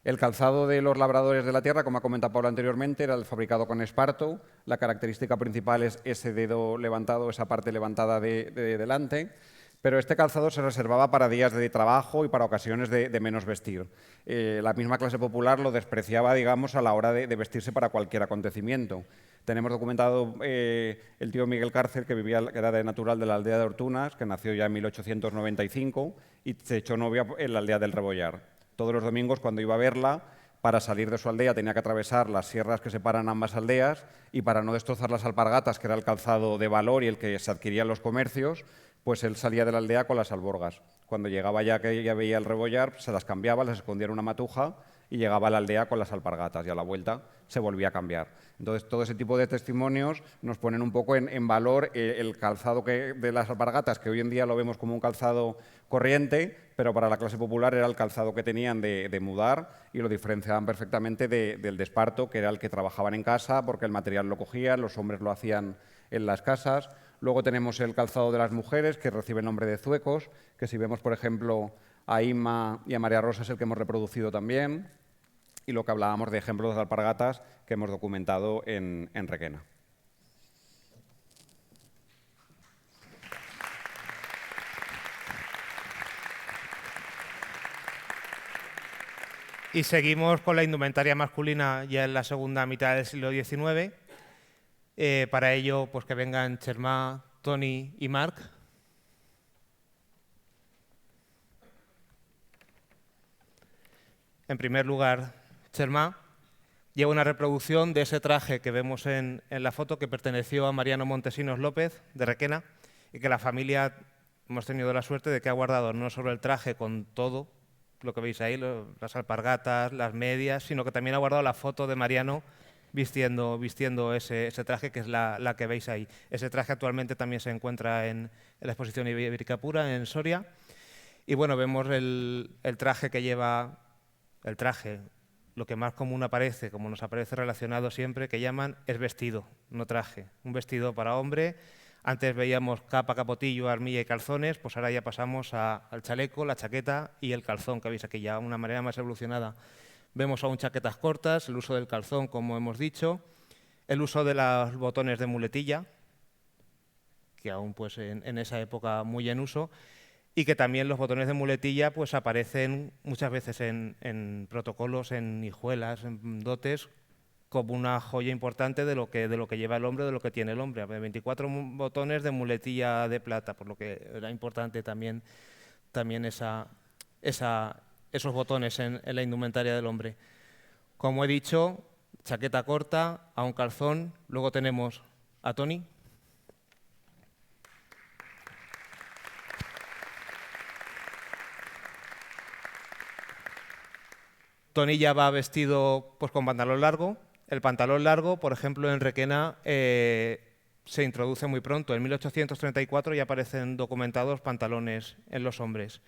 Speaker 8: El calzado de los labradores de la tierra, como ha comentado Pablo anteriormente, era el fabricado con esparto. La característica principal es ese dedo levantado, esa parte levantada de delante. Pero este calzado se reservaba para días de trabajo y para ocasiones de menos vestir. La misma clase popular lo despreciaba, digamos, a la hora de vestirse para cualquier acontecimiento. Tenemos documentado el tío Miguel Cárcel, que era de natural de la aldea de Hortunas, que nació ya en 1895 y se echó novia en la aldea del Rebollar. Todos los domingos, cuando iba a verla, para salir de su aldea tenía que atravesar las sierras que separan ambas aldeas y para no destrozar las alpargatas, que era el calzado de valor y el que se adquiría en los comercios, pues él salía de la aldea con las alborgas. Cuando llegaba ya que ella veía el Rebollar, se las cambiaba, las escondía en una matuja y llegaba a la aldea con las alpargatas y a la vuelta se volvía a cambiar. Entonces, todo ese tipo de testimonios nos ponen un poco en valor el calzado de las alpargatas, que hoy en día lo vemos como un calzado corriente, pero para la clase popular era el calzado que tenían de mudar y lo diferenciaban perfectamente del de esparto, que era el que trabajaban en casa porque el material lo cogían, los hombres lo hacían en las casas. Luego tenemos el calzado de las mujeres, que recibe el nombre de zuecos, que si vemos, por ejemplo, a Inma y a María Rosa es el que hemos reproducido también, y lo que hablábamos de ejemplos de alpargatas que hemos documentado en Requena.
Speaker 4: Y seguimos con la indumentaria masculina ya en la segunda mitad del siglo XIX. Para ello, pues que vengan Chermà, Toni y Marc. En primer lugar, Chermà lleva una reproducción de ese traje que vemos en la foto, que perteneció a Mariano Montesinos López, de Requena, y que la familia hemos tenido la suerte de que ha guardado no solo el traje con todo lo que veis ahí, las alpargatas, las medias, sino que también ha guardado la foto de Mariano vistiendo ese traje, que es la que veis ahí. Ese traje actualmente también se encuentra en la exposición Ibérica Pura, en Soria. Y bueno, vemos el traje que lleva, lo que más común aparece, como nos aparece relacionado siempre, que llaman es vestido, no traje. Un vestido para hombre. Antes veíamos capa, capotillo, armilla y calzones, pues ahora ya pasamos al chaleco, la chaqueta y el calzón, que veis aquí ya de una manera más evolucionada. Vemos aún chaquetas cortas, el uso del calzón, como hemos dicho, el uso de los botones de muletilla, que aún pues en esa época muy en uso, y que también los botones de muletilla pues aparecen muchas veces en protocolos, en hijuelas, en dotes, como una joya importante de lo que lleva el hombre, de lo que tiene el hombre. 24 botones de muletilla de plata, por lo que era importante también esos botones en la indumentaria del hombre. Como he dicho, chaqueta corta, a un calzón. Luego tenemos a Toni. Toni ya va vestido pues, con pantalón largo. El pantalón largo, por ejemplo, en Requena se introduce muy pronto. En 1834 ya aparecen documentados pantalones en los hombres.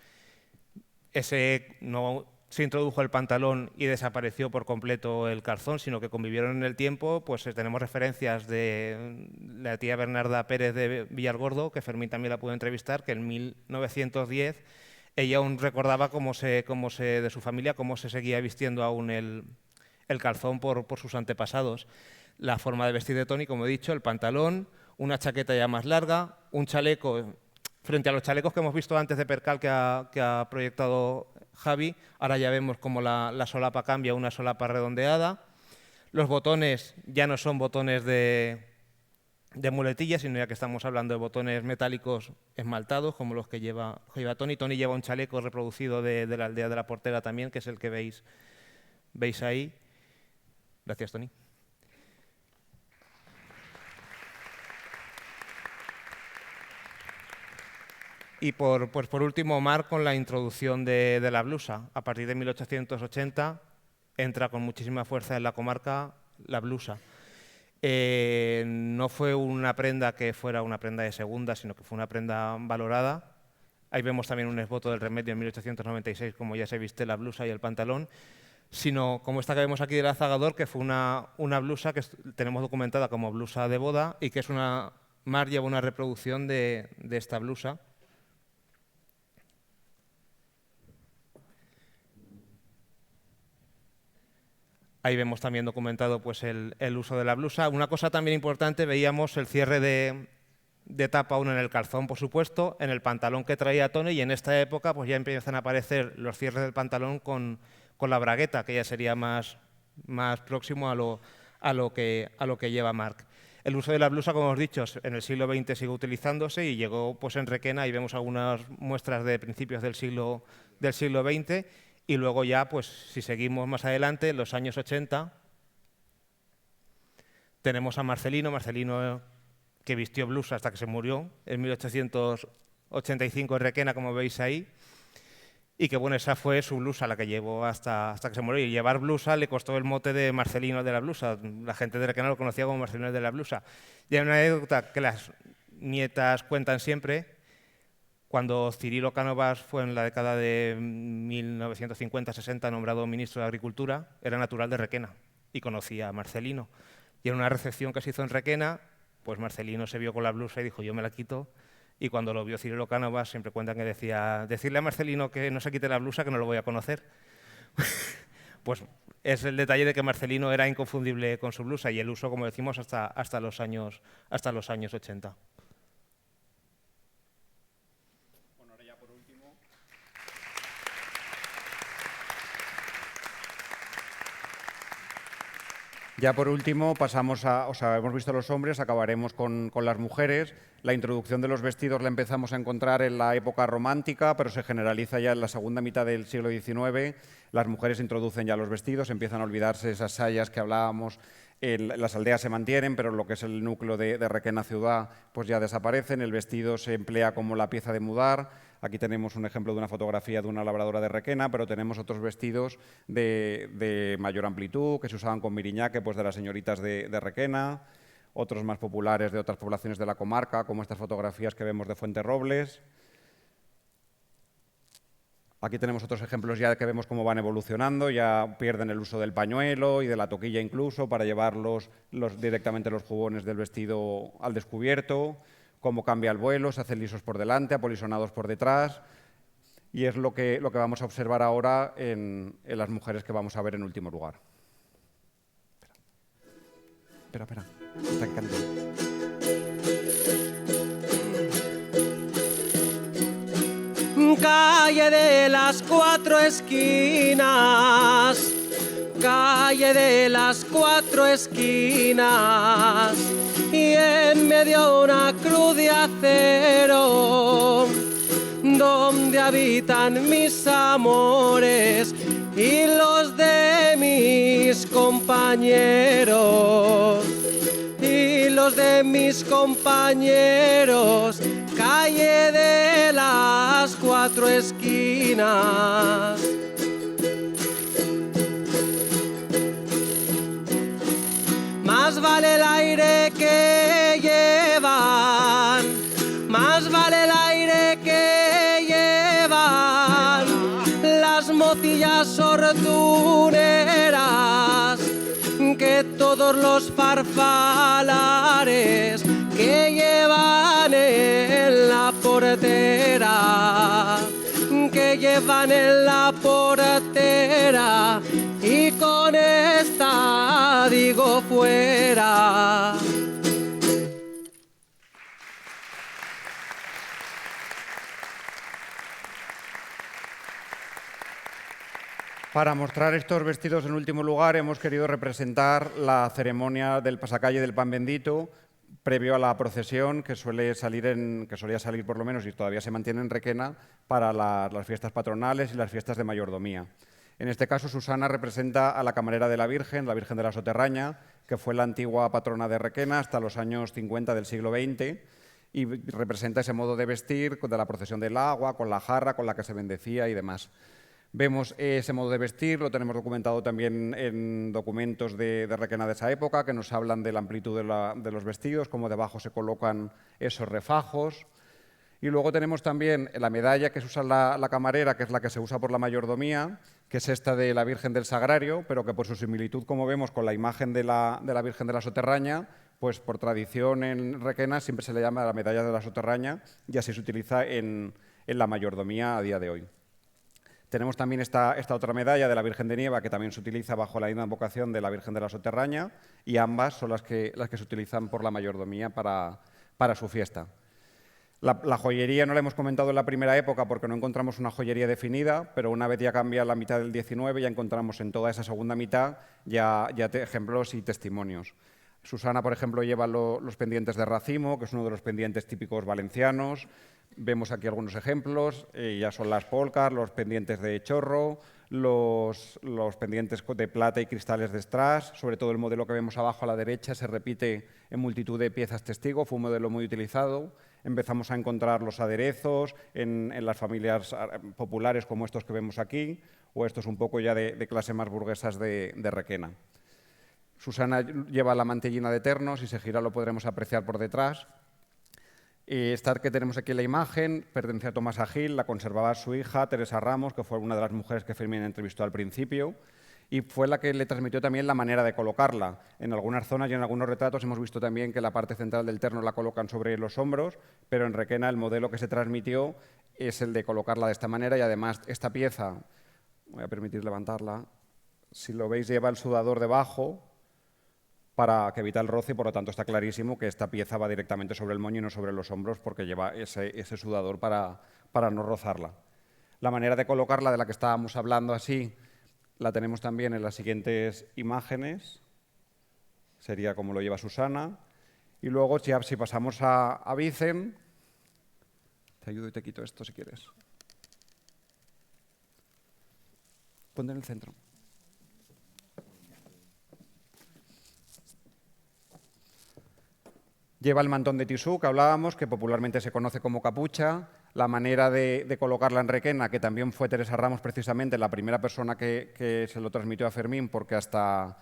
Speaker 4: No se introdujo el pantalón y desapareció por completo el calzón, sino que convivieron en el tiempo. Pues tenemos referencias de la tía Bernarda Pérez de Villargordo, que Fermín también la pudo entrevistar, que en 1910 ella aún recordaba de su familia cómo se seguía vistiendo aún el calzón por sus antepasados. La forma de vestir de Toni, como he dicho, el pantalón, una chaqueta ya más larga, un chaleco, frente a los chalecos que hemos visto antes de percal que ha proyectado Javi, ahora ya vemos como la solapa cambia a una solapa redondeada. Los botones ya no son botones de muletillas, sino ya que estamos hablando de botones metálicos esmaltados, como los que lleva Tony. Tony lleva un chaleco reproducido de la aldea de la Portera también, que es el que veis ahí. Gracias, Tony. Y por último, Marc con la introducción de la blusa. A partir de 1880 entra con muchísima fuerza en la comarca la blusa. No fue una prenda que fuera una prenda de segunda, sino que fue una prenda valorada. Ahí vemos también un esboto del Remedio en 1896, como ya se viste la blusa y el pantalón, sino como esta que vemos aquí del Azagador, que fue una blusa que tenemos documentada como blusa de boda y que es Marc lleva una reproducción de esta blusa. Ahí vemos también documentado pues, el uso de la blusa. Una cosa también importante, veíamos el cierre de tapa uno en el calzón, por supuesto, en el pantalón que traía Tony, y en esta época pues, ya empiezan a aparecer los cierres del pantalón con la bragueta, que ya sería más próximo a lo que lleva Marc. El uso de la blusa, como hemos dicho, en el siglo XX sigue utilizándose y llegó pues, en Requena, y vemos algunas muestras de principios del siglo XX. Y luego ya, pues, si seguimos más adelante, en los años 80, tenemos a Marcelino que vistió blusa hasta que se murió en 1885 en Requena, como veis ahí, y que bueno, esa fue su blusa, la que llevó hasta que se murió. Y llevar blusa le costó el mote de Marcelino de la blusa. La gente de Requena lo conocía como Marcelino de la blusa. Y hay una anécdota que las nietas cuentan siempre. Cuando Cirilo Cánovas fue en la década de 1950-60 nombrado ministro de Agricultura, era natural de Requena y conocía a Marcelino. Y en una recepción que se hizo en Requena, pues Marcelino se vio con la blusa y dijo, yo me la quito. Y cuando lo vio Cirilo Cánovas, siempre cuentan que decía, decirle a Marcelino que no se quite la blusa, que no lo voy a conocer. Pues es el detalle de que Marcelino era inconfundible con su blusa y el uso, como decimos, hasta los años 80.
Speaker 8: Ya por último pasamos hemos visto los hombres, acabaremos con las mujeres. La introducción de los vestidos la empezamos a encontrar en la época romántica, pero se generaliza ya en la segunda mitad del siglo XIX. Las mujeres introducen ya los vestidos, empiezan a olvidarse esas sayas que hablábamos. Las aldeas se mantienen, pero lo que es el núcleo de Requena ciudad pues ya desaparecen. El vestido se emplea como la pieza de mudar. Aquí tenemos un ejemplo de una fotografía de una labradora de Requena, pero tenemos otros vestidos de mayor amplitud que se usaban con miriñaque pues de las señoritas de Requena, otros más populares de otras poblaciones de la comarca, como estas fotografías que vemos de Fuenterrobles. Aquí tenemos otros ejemplos ya que vemos cómo van evolucionando, ya pierden el uso del pañuelo y de la toquilla incluso para llevarlos directamente los jubones del vestido al descubierto, cómo cambia el vuelo, se hacen lisos por delante, apolisonados por detrás, y es lo que vamos a observar ahora en las mujeres que vamos a ver en último lugar. Espera, está en canto.
Speaker 7: Calle de las cuatro esquinas, calle de las cuatro esquinas, y en medio una cruz de acero, donde habitan mis amores y los de mis compañeros, y los de mis compañeros, calle de las cuatro esquinas. Más vale el aire que llevan, más vale el aire que llevan las mocillas hortuneras que todos los farfalares que llevan en la portera, que llevan en la portera, y con esta digo fuera.
Speaker 8: Para mostrar estos vestidos en último lugar hemos querido representar la ceremonia del pasacalle del pan bendito, previo a la procesión que solía salir por lo menos y todavía se mantiene en Requena para las fiestas patronales y las fiestas de mayordomía. En este caso, Susana representa a la camarera de la Virgen de la Soterraña, que fue la antigua patrona de Requena hasta los años 50 del siglo XX, y representa ese modo de vestir de la procesión del agua, con la jarra con la que se bendecía y demás. Vemos ese modo de vestir, lo tenemos documentado también en documentos de Requena de esa época, que nos hablan de la amplitud de los vestidos, cómo debajo se colocan esos refajos. Y luego tenemos también la medalla que se usa la camarera, que es la que se usa por la mayordomía, que es esta de la Virgen del Sagrario, pero que por su similitud, como vemos, con la imagen de la Virgen de la Soterraña, pues por tradición en Requena siempre se le llama la medalla de la Soterraña y así se utiliza en la mayordomía a día de hoy. Tenemos también esta otra medalla de la Virgen de Nieva, que también se utiliza bajo la misma advocación de la Virgen de la Soterraña, y ambas son las que se utilizan por la mayordomía para su fiesta. La joyería no la hemos comentado en la primera época porque no encontramos una joyería definida, pero una vez ya cambia la mitad del 19 ya encontramos en toda esa segunda mitad ya ejemplos y testimonios. Susana, por ejemplo, lleva los pendientes de racimo, que es uno de los pendientes típicos valencianos. Vemos aquí algunos ejemplos, ya son las polcas, los pendientes de chorro, los pendientes de plata y cristales de strass. Sobre todo el modelo que vemos abajo a la derecha se repite en multitud de piezas testigo, fue un modelo muy utilizado. Empezamos a encontrar los aderezos en las familias populares como estos que vemos aquí, o estos un poco ya de clase más burguesas de Requena. Susana lleva la mantellina de terno, si se gira lo podremos apreciar por detrás. Esta que tenemos aquí en la imagen pertenece a Tomasa Gil, la conservaba su hija Teresa Ramos, que fue una de las mujeres que Fermín entrevistó al principio, y fue la que le transmitió también la manera de colocarla. En algunas zonas y en algunos retratos hemos visto también que la parte central del terno la colocan sobre los hombros, pero en Requena el modelo que se transmitió es el de colocarla de esta manera, y además esta pieza, voy a permitir levantarla, si lo veis lleva el sudador debajo para que evite el roce, y por lo tanto está clarísimo que esta pieza va directamente sobre el moño y no sobre los hombros porque lleva ese sudador para no rozarla. La manera de colocarla de la que estábamos hablando así la tenemos también en las siguientes imágenes, sería como lo lleva Susana. Y luego, si pasamos a Vicen, te ayudo y te quito esto si quieres. Ponte en el centro. Lleva el mantón de tisú que hablábamos, que popularmente se conoce como capucha. La manera de colocarla en Requena, que también fue Teresa Ramos precisamente la primera persona que se lo transmitió a Fermín, porque hasta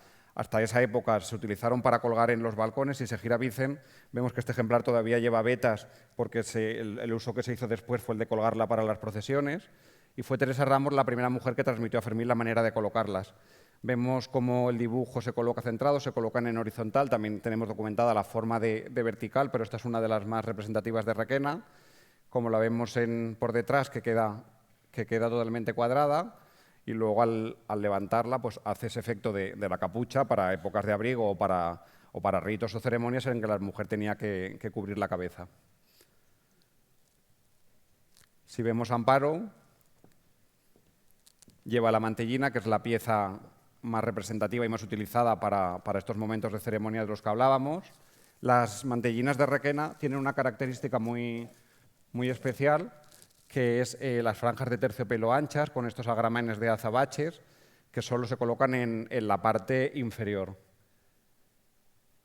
Speaker 8: esa época se utilizaron para colgar en los balcones. Y se gira Vicen, vemos que este ejemplar todavía lleva vetas, porque el uso que se hizo después fue el de colgarla para las procesiones. Y fue Teresa Ramos la primera mujer que transmitió a Fermín la manera de colocarlas. Vemos cómo el dibujo se coloca centrado, se colocan en horizontal. También tenemos documentada la forma de vertical, pero esta es una de las más representativas de Requena. Como la vemos por detrás, que queda totalmente cuadrada, y luego al levantarla pues hace ese efecto de la capucha para épocas de abrigo o para ritos o ceremonias en que la mujer tenía que cubrir la cabeza. Si vemos Amparo, lleva la mantellina, que es la pieza más representativa y más utilizada para estos momentos de ceremonia de los que hablábamos. Las mantellinas de Requena tienen una característica muy especial, que es las franjas de terciopelo anchas con estos agramanes de azabaches que solo se colocan en la parte inferior.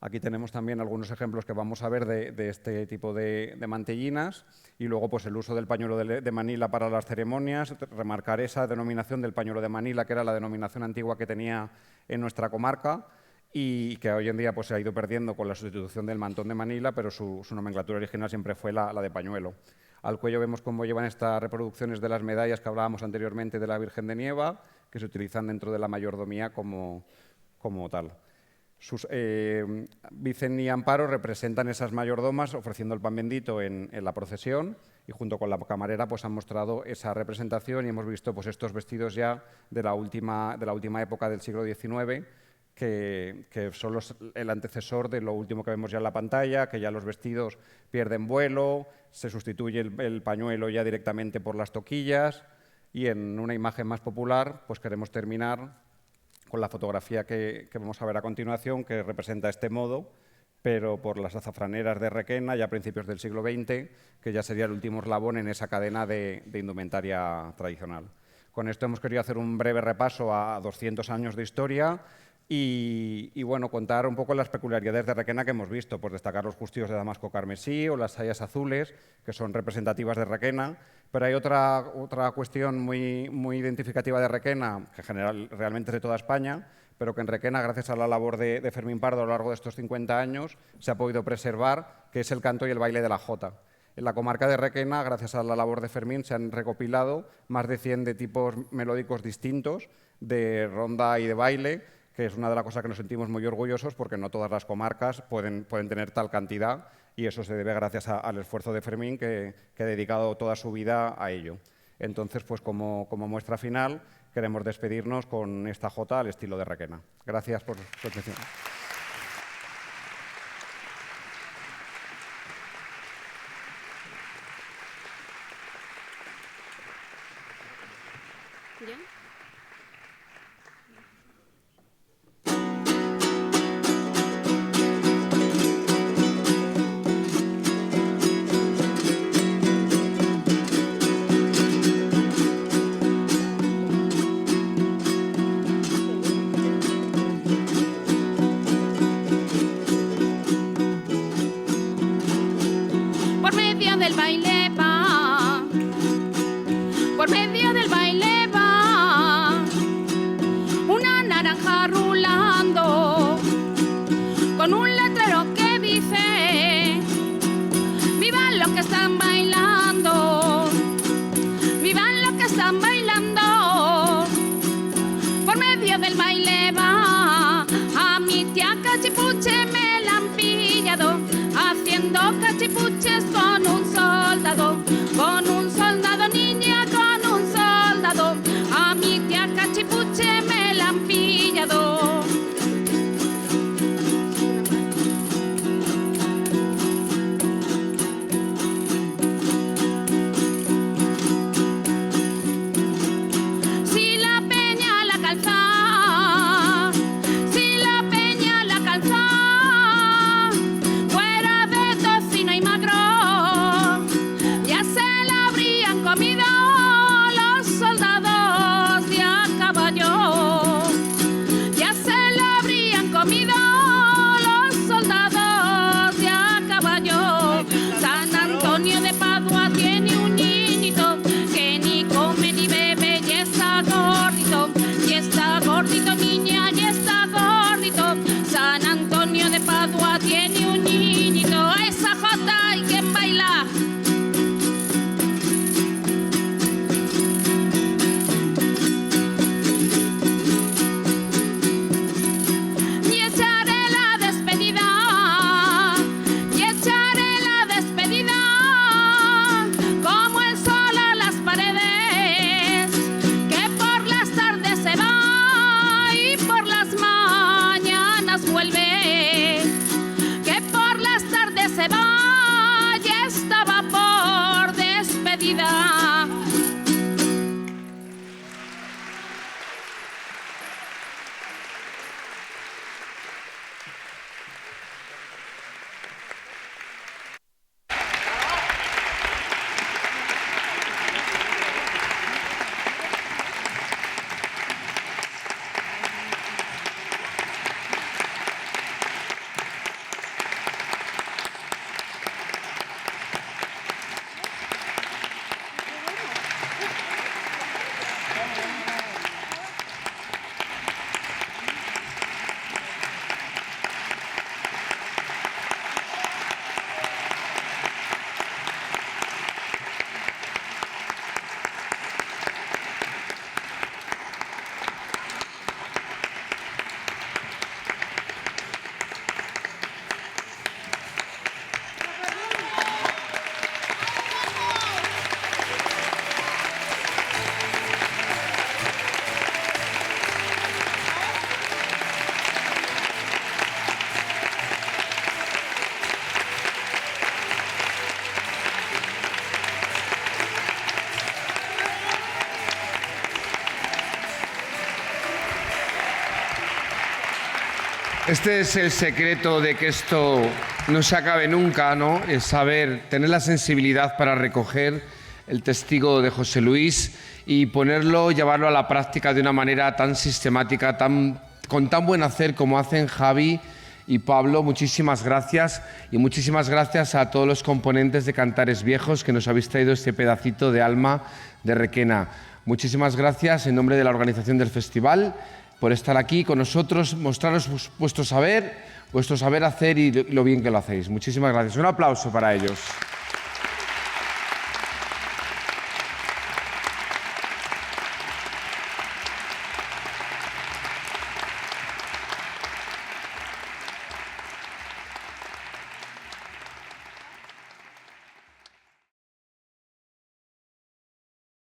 Speaker 8: Aquí tenemos también algunos ejemplos que vamos a ver de este tipo de mantellinas, y luego pues el uso del pañuelo de Manila para las ceremonias, remarcar esa denominación del pañuelo de Manila, que era la denominación antigua que tenía en nuestra comarca y que hoy en día pues, se ha ido perdiendo con la sustitución del mantón de Manila, pero su nomenclatura original siempre fue la de pañuelo. Al cuello vemos cómo llevan estas reproducciones de las medallas que hablábamos anteriormente de la Virgen de Nieva, que se utilizan dentro de la mayordomía como tal. Vicen y Amparo representan esas mayordomas ofreciendo el pan bendito en la procesión, y junto con la camarera pues, han mostrado esa representación, y hemos visto pues, estos vestidos ya de la última época del siglo XIX, que son el antecesor de lo último que vemos ya en la pantalla, que ya los vestidos pierden vuelo, se sustituye el pañuelo ya directamente por las toquillas, y en una imagen más popular pues queremos terminar con la fotografía que vamos a ver a continuación, que representa este modo, pero por las azafraneras de Requena ya a principios del siglo XX, que ya sería el último eslabón en esa cadena de indumentaria tradicional. Con esto hemos querido hacer un breve repaso a 200 años de historia y bueno, contar un poco las peculiaridades de Requena que hemos visto, pues destacar los justillos de damasco carmesí o las sayas azules, que son representativas de Requena, pero hay otra cuestión muy identificativa de Requena, que realmente es de toda España, pero que en Requena, gracias a la labor de Fermín Pardo a lo largo de estos 50 años, se ha podido preservar, que es el canto y el baile de la jota. En la comarca de Requena, gracias a la labor de Fermín, se han recopilado más de 100 de tipos melódicos distintos, de ronda y de baile, que es una de las cosas que nos sentimos muy orgullosos porque no todas las comarcas pueden tener tal cantidad y eso se debe gracias al esfuerzo de Fermín que ha dedicado toda su vida a ello. Entonces, pues como muestra final, queremos despedirnos con esta jota al estilo de Requena. Gracias por su atención.
Speaker 10: Por medio del baile va, por medio del baile va, una naranja rulando, con un letrero que dice, vivan los que están bailando, vivan los que están bailando. Por medio del baile va, a mi tía Cachipuche me la han pillado, haciendo cachipuches con un soldado, niña, con un soldado. A mi tía Cachipuche me la han pillado. Si la peña la calza, si la peña la calza,
Speaker 11: Este es el secreto de que esto no se acabe nunca, ¿no? Es saber, tener la sensibilidad para recoger el testigo de José Luis y ponerlo, llevarlo a la práctica de una manera tan sistemática, con tan buen hacer como hacen Javi y Pablo. Muchísimas gracias, y muchísimas gracias a todos los componentes de Cantares Viejos que nos habéis traído este pedacito de alma de Requena. Muchísimas gracias en nombre de la organización del festival por estar aquí con nosotros, mostraros vuestro saber hacer y lo bien que lo hacéis. Muchísimas gracias. Un aplauso para ellos.